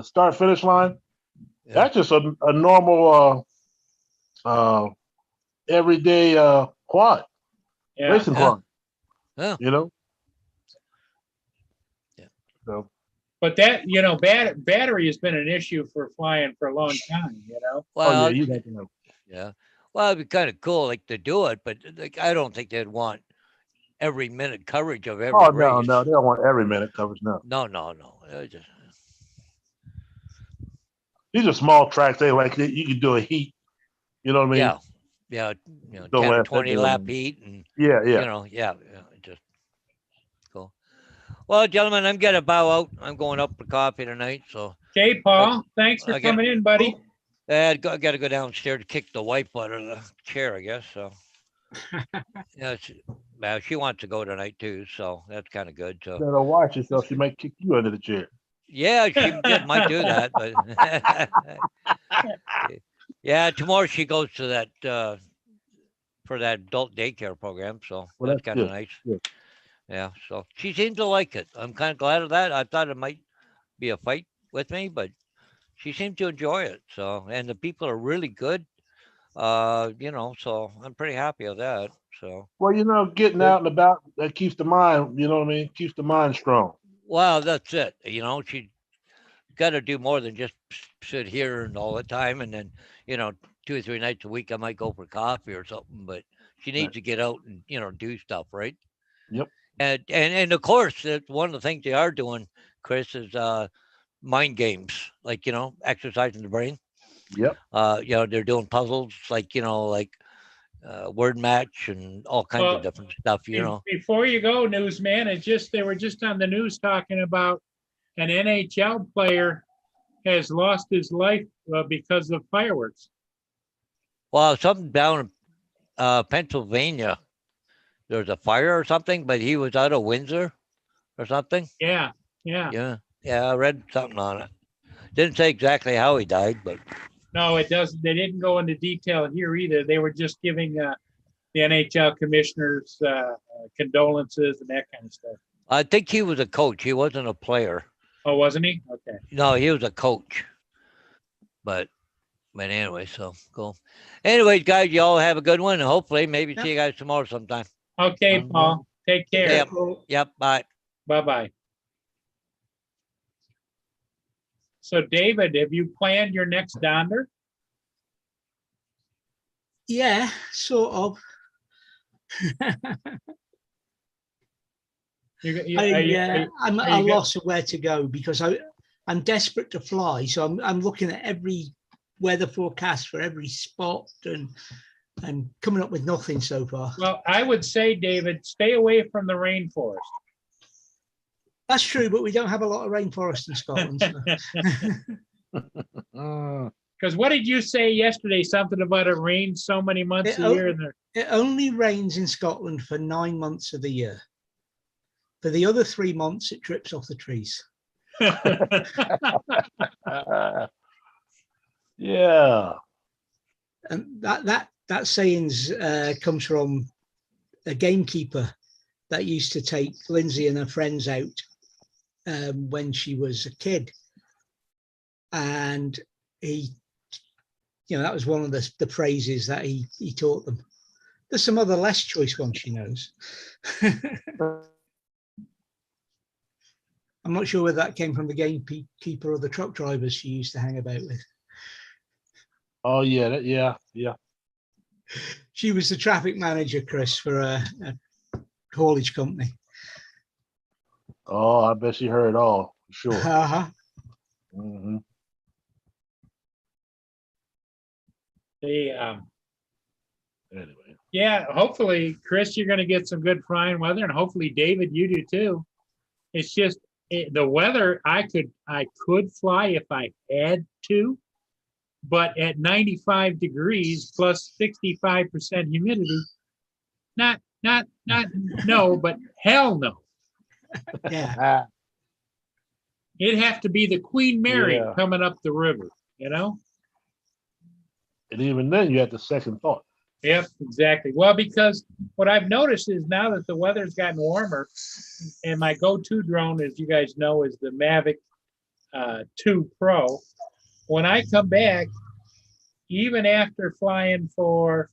start finish line. Yeah. That's just a normal everyday quad Yeah. racing Yeah. quad. Yeah. You know. Yeah. So But that, battery has been an issue for flying for a long time, Well, oh yeah, you'd have to know. yeah. Well, it'd be kind of cool, like to do it, but like I don't think they'd want every minute coverage of every Oh race. no, they don't want every minute coverage. No, No. these are small tracks. They like you can do a heat. You know what I mean? Yeah. Don't 10 or last that 20 damn lap long. heat and Yeah. just cool. Well, gentlemen, I'm gonna bow out. I'm going up for coffee tonight, so Okay, Paul, thanks for I get- coming in, buddy. I got to go downstairs to kick the wife out of the chair, I guess. So yeah, well, she wants to go tonight too, so that's kind of good. So Better watch yourself. She might kick you under the chair. yeah, she might do that, but yeah, tomorrow she goes to that for that adult daycare program, so Well, that's that's kind of good. nice. Good. Yeah, so she seems to like it. I'm kind of glad of that. I thought it might be a fight with me, but she seemed to enjoy it. So, and the people are really good. So I'm pretty happy with that. So, Well, getting out and about that keeps the mind. You know what I mean? Keeps the mind strong. wow, that's it. She got to do more than just sit here and all the time. And then, 2 or 3 nights a week, I might go for coffee or something. But she needs Right. to get out and do stuff, right? Yep. And of course, one of the things they are doing, Chris, is mind games, like exercising the brain. Yep. They're doing puzzles like word match and all kinds Well, of different stuff. Before you go, newsman, they were just on the news talking about an NHL player has lost his life because of fireworks. Well, something down in Pennsylvania, there was a fire or something, but he was out of Windsor or something. Yeah. Yeah, I read something on it. Didn't say exactly how he died, but No, it doesn't. They didn't go into detail here either. They were just giving the NHL commissioners condolences and that kind of stuff. I think he was a coach. He wasn't a player. Oh, wasn't he? Okay. No, he was a coach. But anyway, so cool. Anyways, guys, you all have a good one, and hopefully maybe see you guys tomorrow sometime. Okay, Paul. Take care. Yep. Yep. Bye. Bye-bye. So, David, have you planned your next Donder? Yeah, sort of. I'm at a loss of where to go because I'm desperate to fly. So I'm looking at every weather forecast for every spot and coming up with nothing so far. Well, I would say, David, stay away from the rainforest. That's true, but we don't have a lot of rainforest in Scotland. Because what did you say yesterday? Something about it rains so many months a year. It only rains in Scotland for 9 months of the year. For the other 3 months, it drips off the trees. Yeah. And that sayings comes from a gamekeeper that used to take Lindsay and her friends out when she was a kid. And he, that was one of the phrases that he taught them. There's some other less choice ones she knows. I'm not sure whether that came from the gamekeeper or the truck drivers she used to hang about with. Oh yeah, yeah. She was the traffic manager, Chris, for a haulage company. Oh, I bet she heard it all. For sure. Uh-huh. Mm-hmm. Anyway, Yeah, hopefully, Chris, you're gonna get some good frying weather, and hopefully, David, you do too. It's just the weather. I could fly if I had to, but at 95 degrees plus 65% humidity, not no, but hell no. Yeah. It'd have to be the Queen Mary Yeah. coming up the river, you know? and even then, you had the second thought. Yep, exactly. Well, because what I've noticed is now that the weather's gotten warmer, and my go-to drone, as you guys know, is the Mavic 2 Pro. When I come back, even after flying for,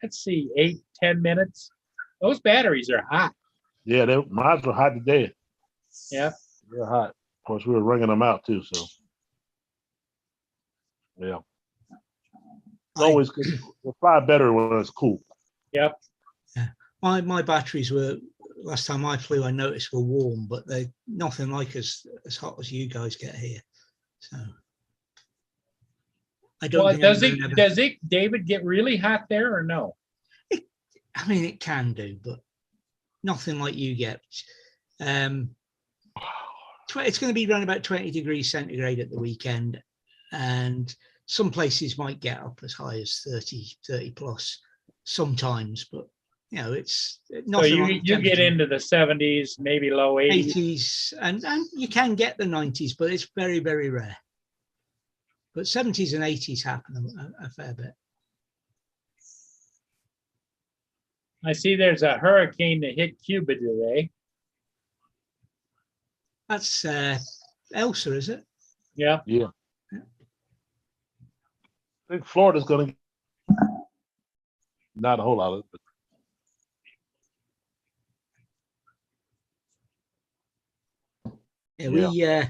let's see, 8-10 minutes, those batteries are hot. Yeah, mine were hot today. Yeah. They're hot. Of course, we were wringing them out too. So, yeah, it's always good. They fly better when it's cool. Yep. My batteries were, last time I flew, I noticed were warm, but they're nothing like as hot as you guys get here. So I don't Well, think does I'm it, gonna ever- does it, David, get really hot there or no? I mean, it can do, but nothing like you get. It's going to be around about 20 degrees centigrade at the weekend, and some places might get up as high as 30 plus sometimes, but you know, it's So nothing like you get temperature. into the 70s, maybe low 80s. 80s, and you can get the 90s, but it's very, very rare. But 70s and 80s happen a fair bit. I see there's a hurricane that hit Cuba today. That's Elsa, is it? Yeah. Yeah. I think Florida's going to not a whole lot of it, but Yeah,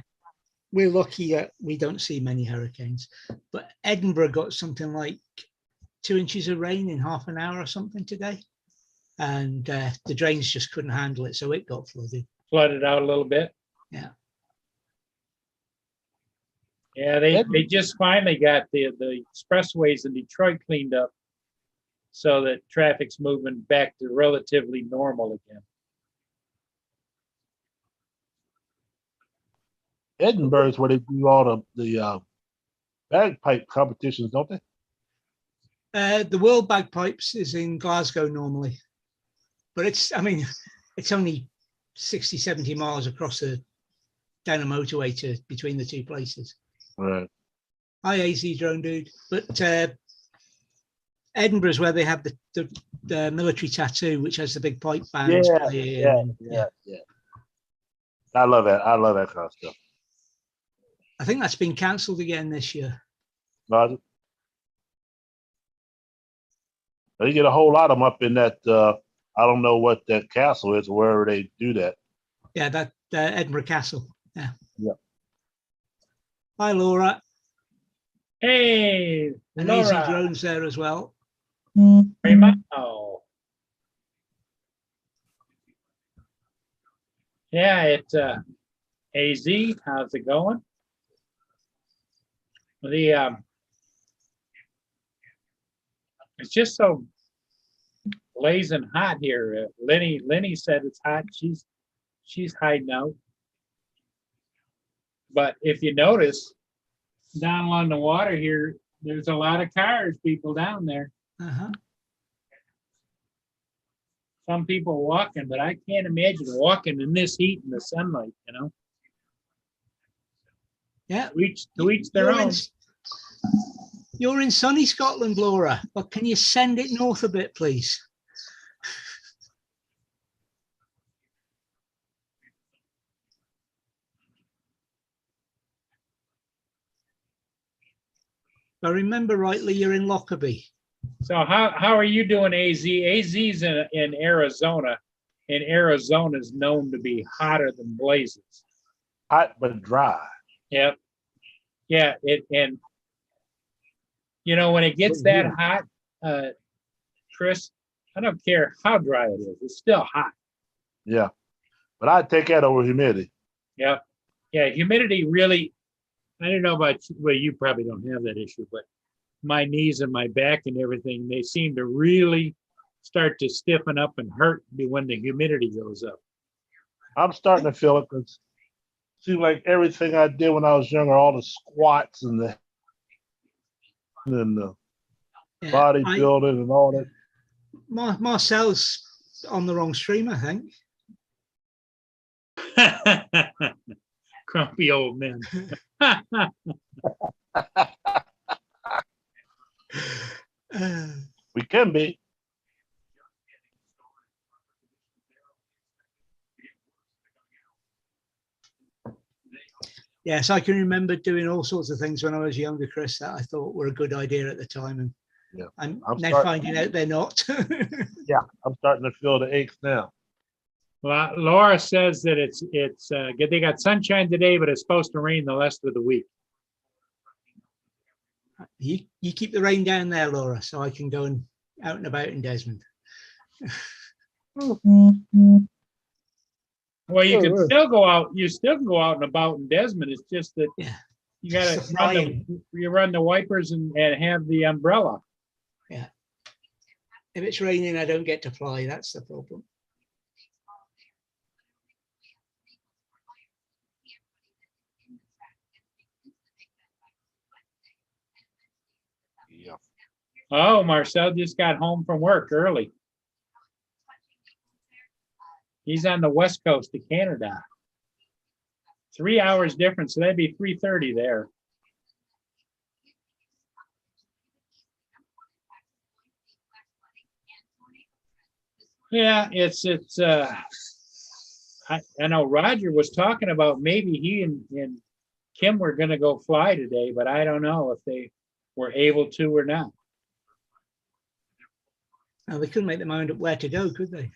we're lucky that we don't see many hurricanes. But Edinburgh got something like 2 inches of rain in half an hour or something today, and the drains just couldn't handle it, so it got flooded. Flooded out a little bit. Yeah. Yeah, they just finally got the expressways in Detroit cleaned up so that traffic's moving back to relatively normal again. Edinburgh is where they do all the bagpipe competitions, don't they? The World Bagpipes is in Glasgow normally, but it's only 60, 70 miles across down a motorway between the two places. Right. Hi, AZ drone dude. But Edinburgh is where they have the military tattoo, which has the big pipe bands playing. Yeah. I love that. I love that kind of stuff. I think that's been cancelled again this year. No, they get a whole lot of them up in that. I don't know what that castle is, or wherever they do that. Yeah, that Edinburgh Castle. Yeah. Yeah. Hi, Laura. Hey, And Laura. Easy Drones there as well. Oh. Yeah, it's AZ. How's it going? It's just so blazing hot here. Lenny said it's hot. She's hiding out. But if you notice, down along the water here, there's a lot of cars, people down there. Uh-huh. Some people walking, but I can't imagine walking in this heat in the sunlight, you know? Yeah. To each their own. You're in sunny Scotland, Laura, but can you send it north a bit, please? If I remember rightly, you're in Lockerbie. So how are you doing, AZ? AZ's in Arizona, and Arizona is known to be hotter than blazes. Hot but dry. Yep. Yeah. And you know, when it gets that hot, Chris, I don't care how dry it is. It's still hot. Yeah, but I'd take that over humidity. Yep. Yeah. Humidity really, I don't know about you, well, you probably don't have that issue, but my knees and my back and everything, they seem to really start to stiffen up and hurt when the humidity goes up. I'm starting to feel it because it seems like everything I did when I was younger, all the squats and the Yeah, bodybuilding and all that. Marcel's on the wrong stream, I think. Grumpy old men. We can be. Yes, I can remember doing all sorts of things when I was younger, Chris, that I thought were a good idea at the time. And Yeah, I'm I'm now starting- finding out they're not. Yeah, I'm starting to feel the aches now. Well, Laura says that it's they got sunshine today, but it's supposed to rain the rest of the week. You keep the rain down there, Laura, so I can go and out and about in Desmond. Well, you can Sure. still go out. You still can go out and about in Desmond. It's just that Yeah. you gotta It's run the wipers and have the umbrella. If it's raining, I don't get to fly. That's the problem. Yeah. Oh, Marcel just got home from work early. He's on the west coast of Canada. 3 hours difference, so that'd be 3:30 there. Yeah, I know Roger was talking about maybe he and Kim were gonna go fly today, but I don't know if they were able to or not. Now, they couldn't make their mind up where to go, could they?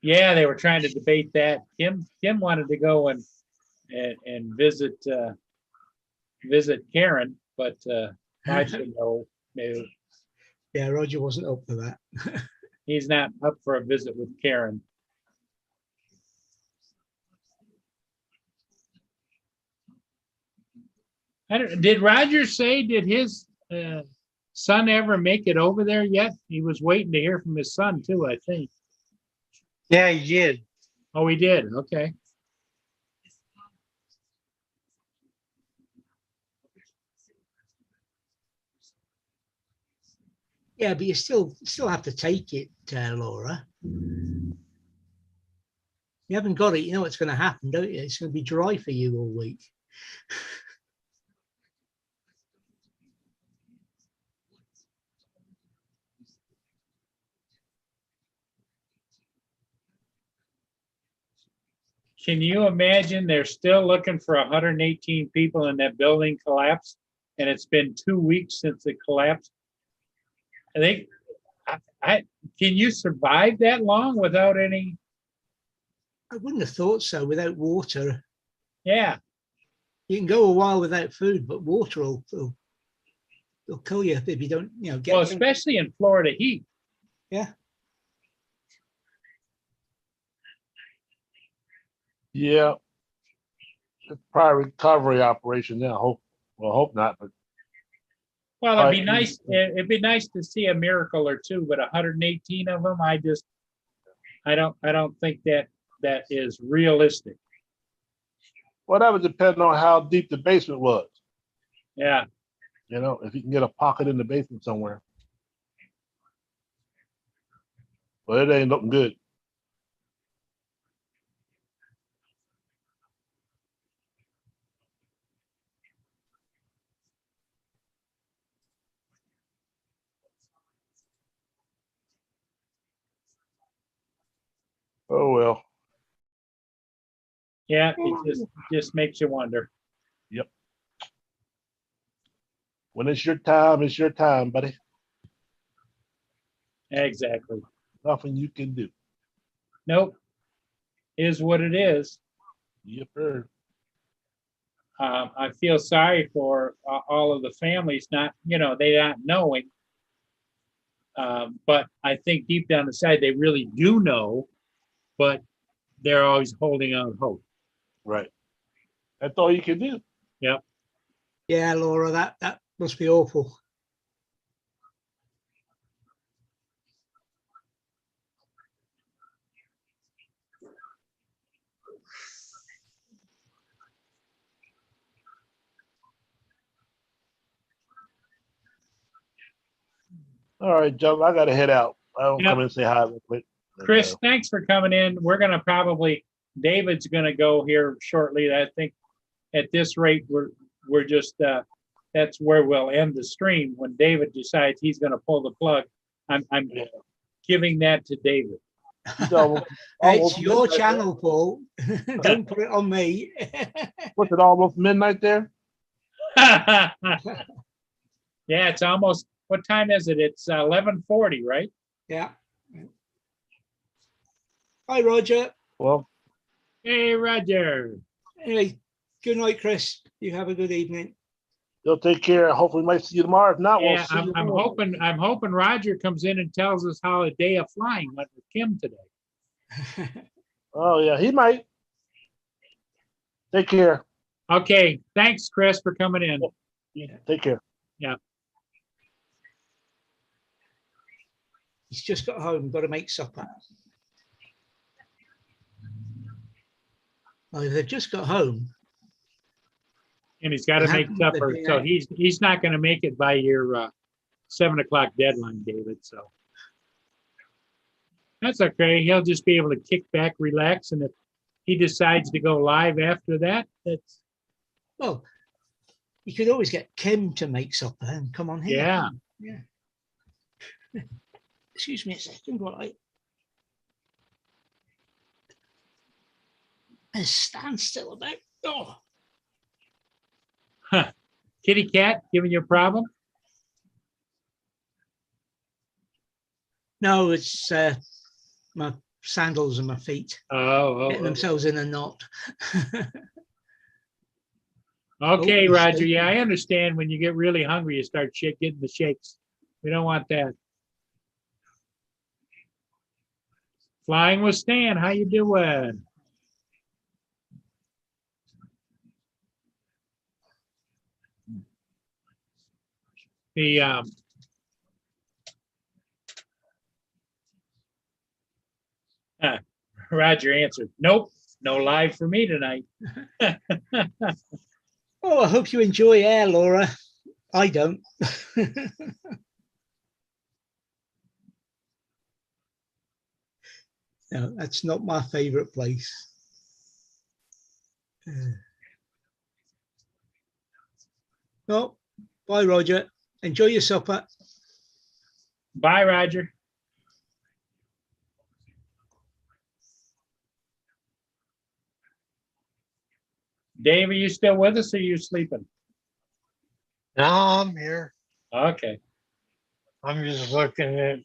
Yeah, they were trying to debate that. Kim wanted to go and visit Karen, but I said no, Yeah, Roger wasn't up for that. he's not up for a visit with Karen. Did Roger say, did his son ever make it over there yet? He was waiting to hear from his son too, I think. Yeah, he did. Oh, he did. Okay. Yeah, but you still have to take it, Laura. You haven't got it, you know what's going to happen, don't you? It's going to be dry for you all week. Can you imagine they're still looking for 118 people and that building collapsed? And it's been 2 weeks since it collapsed. I think, can you survive that long without any? I wouldn't have thought so without water. Yeah, You can go a while without food, but water will kill you if you don't, get. well, especially in Florida heat. Yeah. Yeah. It's probably a recovery operation now. Hope not, but Well, it'd be Right. nice. It'd be nice to see a miracle or two, but 118 of them, I don't think that is realistic. well, that would depend on how deep the basement was. Yeah. If you can get a pocket in the basement somewhere. But it ain't looking good. Oh well. Yeah, it just makes you wonder. When it's your time, buddy. Exactly. Nothing you can do. Nope. Is what it is. Yep, sir. I feel sorry for all of the families, they not knowing. But I think deep down inside, they really do know, but they're always holding out hope. Right. That's all you can do. Yep. Yeah, Laura, that Must be awful. All right, Joe, I gotta head out. I don't Yep. come in and say hi real quick. Chris, thanks for coming in. We're gonna probably, David's gonna go here shortly. I think at this rate, we're just, that's where we'll end the stream when David decides he's gonna pull the plug. I'm Yeah. giving that to David. It's almost- It's almost your midnight channel, Paul. Don't put it on me. there. What's it, almost midnight there? Yeah, it's almost, what time is it? It's 11:40, right? Yeah. Hi, Roger. Well, Hey, Roger. Anyway, good night, Chris. You have a good evening. you'll take care. Hopefully, we might see you tomorrow. If not, we'll Yeah, see you I'm tomorrow. I'm hoping Roger comes in and tells us how a day of flying went with Kim today. Oh, yeah, he might. Take care. Okay, thanks, Chris, for coming in. Take care. He's just got home, got to make supper. Well, if they've just got home, And he's got to They make haven't- supper, they've so been- he's not going to make it by your 7 o'clock deadline, David. So that's okay. He'll just be able to kick back, relax, and if he decides to go live after that, that's well, you could always get Kim to make supper and come on here. yeah. Yeah. Excuse me a second, while I stand still about. Oh, Kitty cat giving you a problem? no, it's my sandals and my feet Oh, getting themselves in a knot. Okay, Oh, Roger. mistake. Yeah, I understand when you get really hungry, you start getting the shakes. We don't want that. Flying with Stan, how you doing? The Roger answered, nope, no live for me tonight. Oh, I hope you enjoy air, Laura. I don't. No, that's not my favorite place. Oh, bye, Roger. Enjoy your supper. Bye, Roger. Dave, are you still with us or are you sleeping? No, I'm here. Okay. I'm just looking at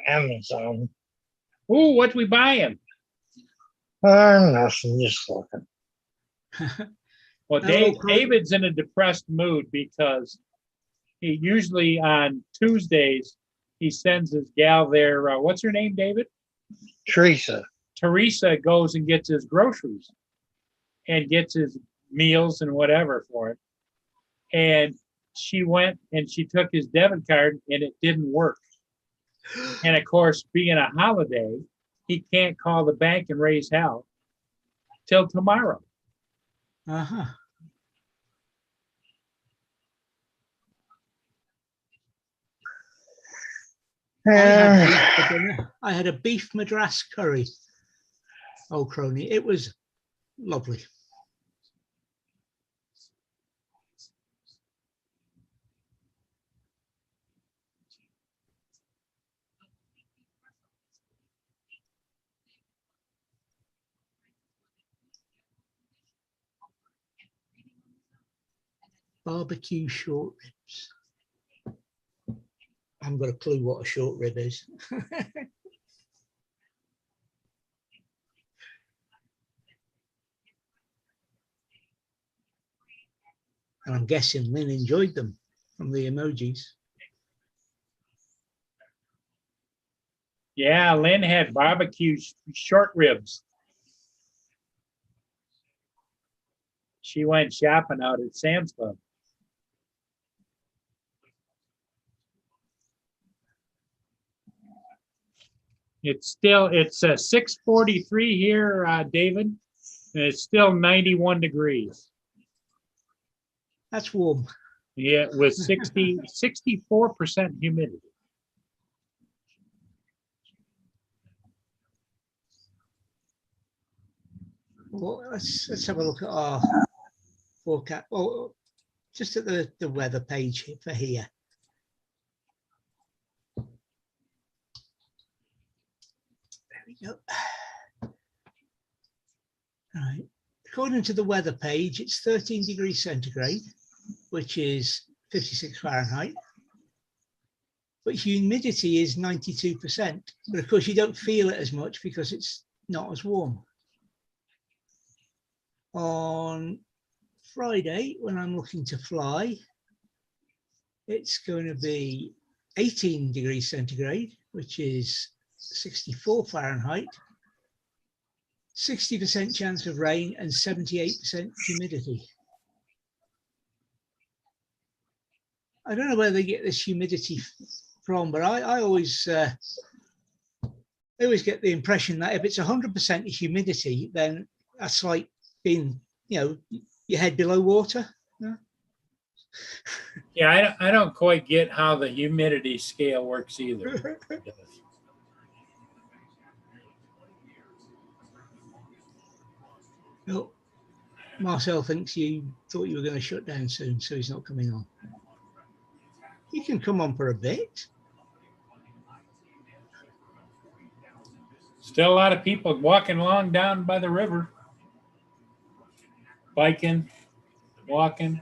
Amazon. Ooh, what we buying? Nothing, just looking. Well, Hello, Craig. David's in a depressed mood because he usually on Tuesdays, he sends his gal there. What's her name, David? Teresa. Teresa goes and gets his groceries and gets his meals and whatever for it. And she went and she took his debit card and it didn't work. And of course, being a holiday, he can't call the bank and raise hell till tomorrow. Uh-huh. I had a beef madras curry. Oh, crony. It was lovely. Barbecue short ribs. I haven't got a clue what a short rib is. And I'm guessing Lynn enjoyed them from the emojis. Yeah, Lynn had barbecue short ribs. She went shopping out at Sam's Club. It's 6:43 here, David, and it's still 91 degrees. That's warm. Yeah, with 64% humidity. Well, let's have a look at our forecast. Well, just at the weather page for here. There we go. Right. According to the weather page, it's 13 degrees centigrade, which is 56 Fahrenheit. But humidity is 92%. But of course, you don't feel it as much because it's not as warm. On Friday, when I'm looking to fly, it's going to be 18 degrees centigrade, which is 64 Fahrenheit, 60% chance of rain and 78% humidity. I don't know where they get this humidity from, but I always get the impression that if it's 100% humidity, then that's like being, your head below water. Yeah, I don't quite get how the humidity scale works either. No, Marcel thinks you thought you were going to shut down soon, so he's not coming on. You can come on for a bit. Still a lot of people walking along down by the river, biking, walking.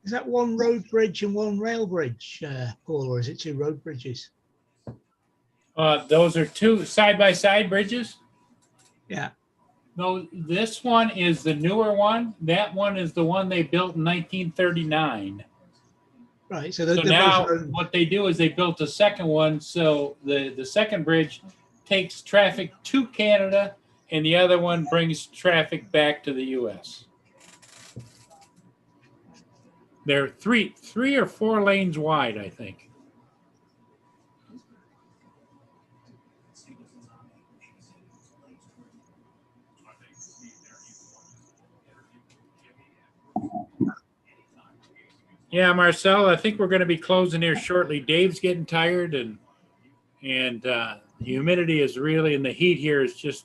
Is that one road bridge and one rail bridge, Paul, or is it two road bridges? Those are two side-by-side bridges. Yeah. No, this one is the newer one. That one is the one they built in 1939. Right. So, So now what they do is they built a second one. So the second bridge takes traffic to Canada and the other one brings traffic back to the US. They're three or four lanes wide, I think. Yeah, Marcel, I think we're going to be closing here shortly. Dave's getting tired and the humidity is really, and the heat here is just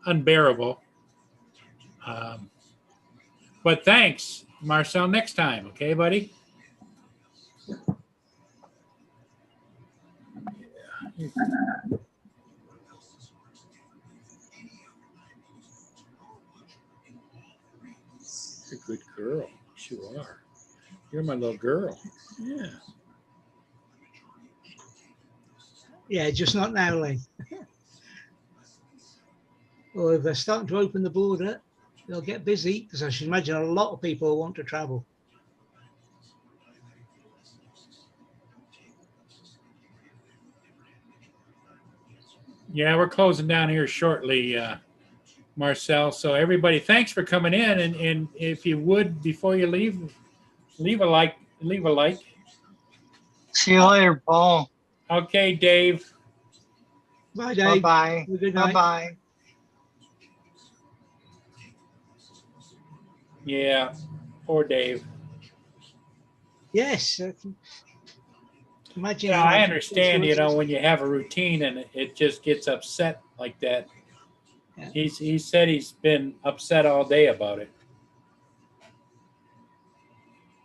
unbearable. But thanks, Marcel. Next time, okay, buddy? You're a good girl. You are. You're my little girl. Yeah. Yeah, just not now, Lee. Well, if they're starting to open the border, they'll get busy because I should imagine a lot of people want to travel. Yeah, we're closing down here shortly, Marcel. So everybody, thanks for coming in. And if you would, before you leave a like. See you later, Paul. Okay, Dave. Bye, Dave. Bye-bye. Good night. Bye-bye. Yeah, poor Dave. Yes. Imagine. Yeah, how I much understand, you know, influences- when you have a routine and it just gets upset like that. Yeah. He said he's been upset all day about it.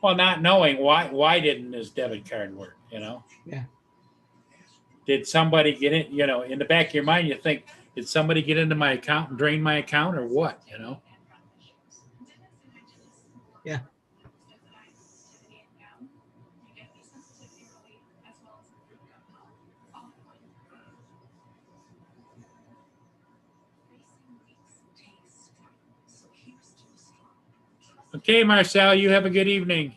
Well, not knowing why didn't his debit card work, you know? Yeah. Did somebody get in, you know, in the back of your mind, you think, did somebody get into my account and drain my account or what, you know? Yeah. Okay, Marcel, you have a good evening.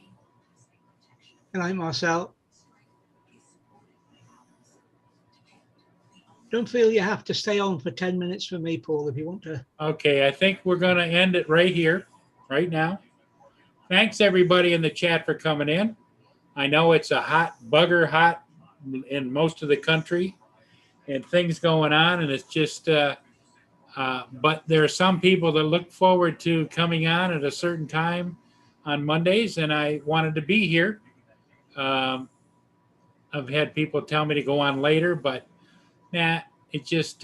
Good night, Marcel. Don't feel you have to stay on for 10 minutes for me, Paul, if you want to. Okay, I think we're going to end it right here, right now. Thanks, everybody in the chat for coming in. I know it's a bugger hot in most of the country and things going on, and it's just, but there are some people that look forward to coming on at a certain time on Mondays, and I wanted to be here. I've had people tell me to go on later, but it just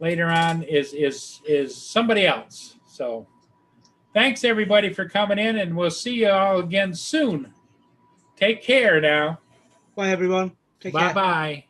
later on is somebody else. So thanks everybody for coming in, and we'll see you all again soon. Take care now. Bye, everyone. Take care. Bye bye.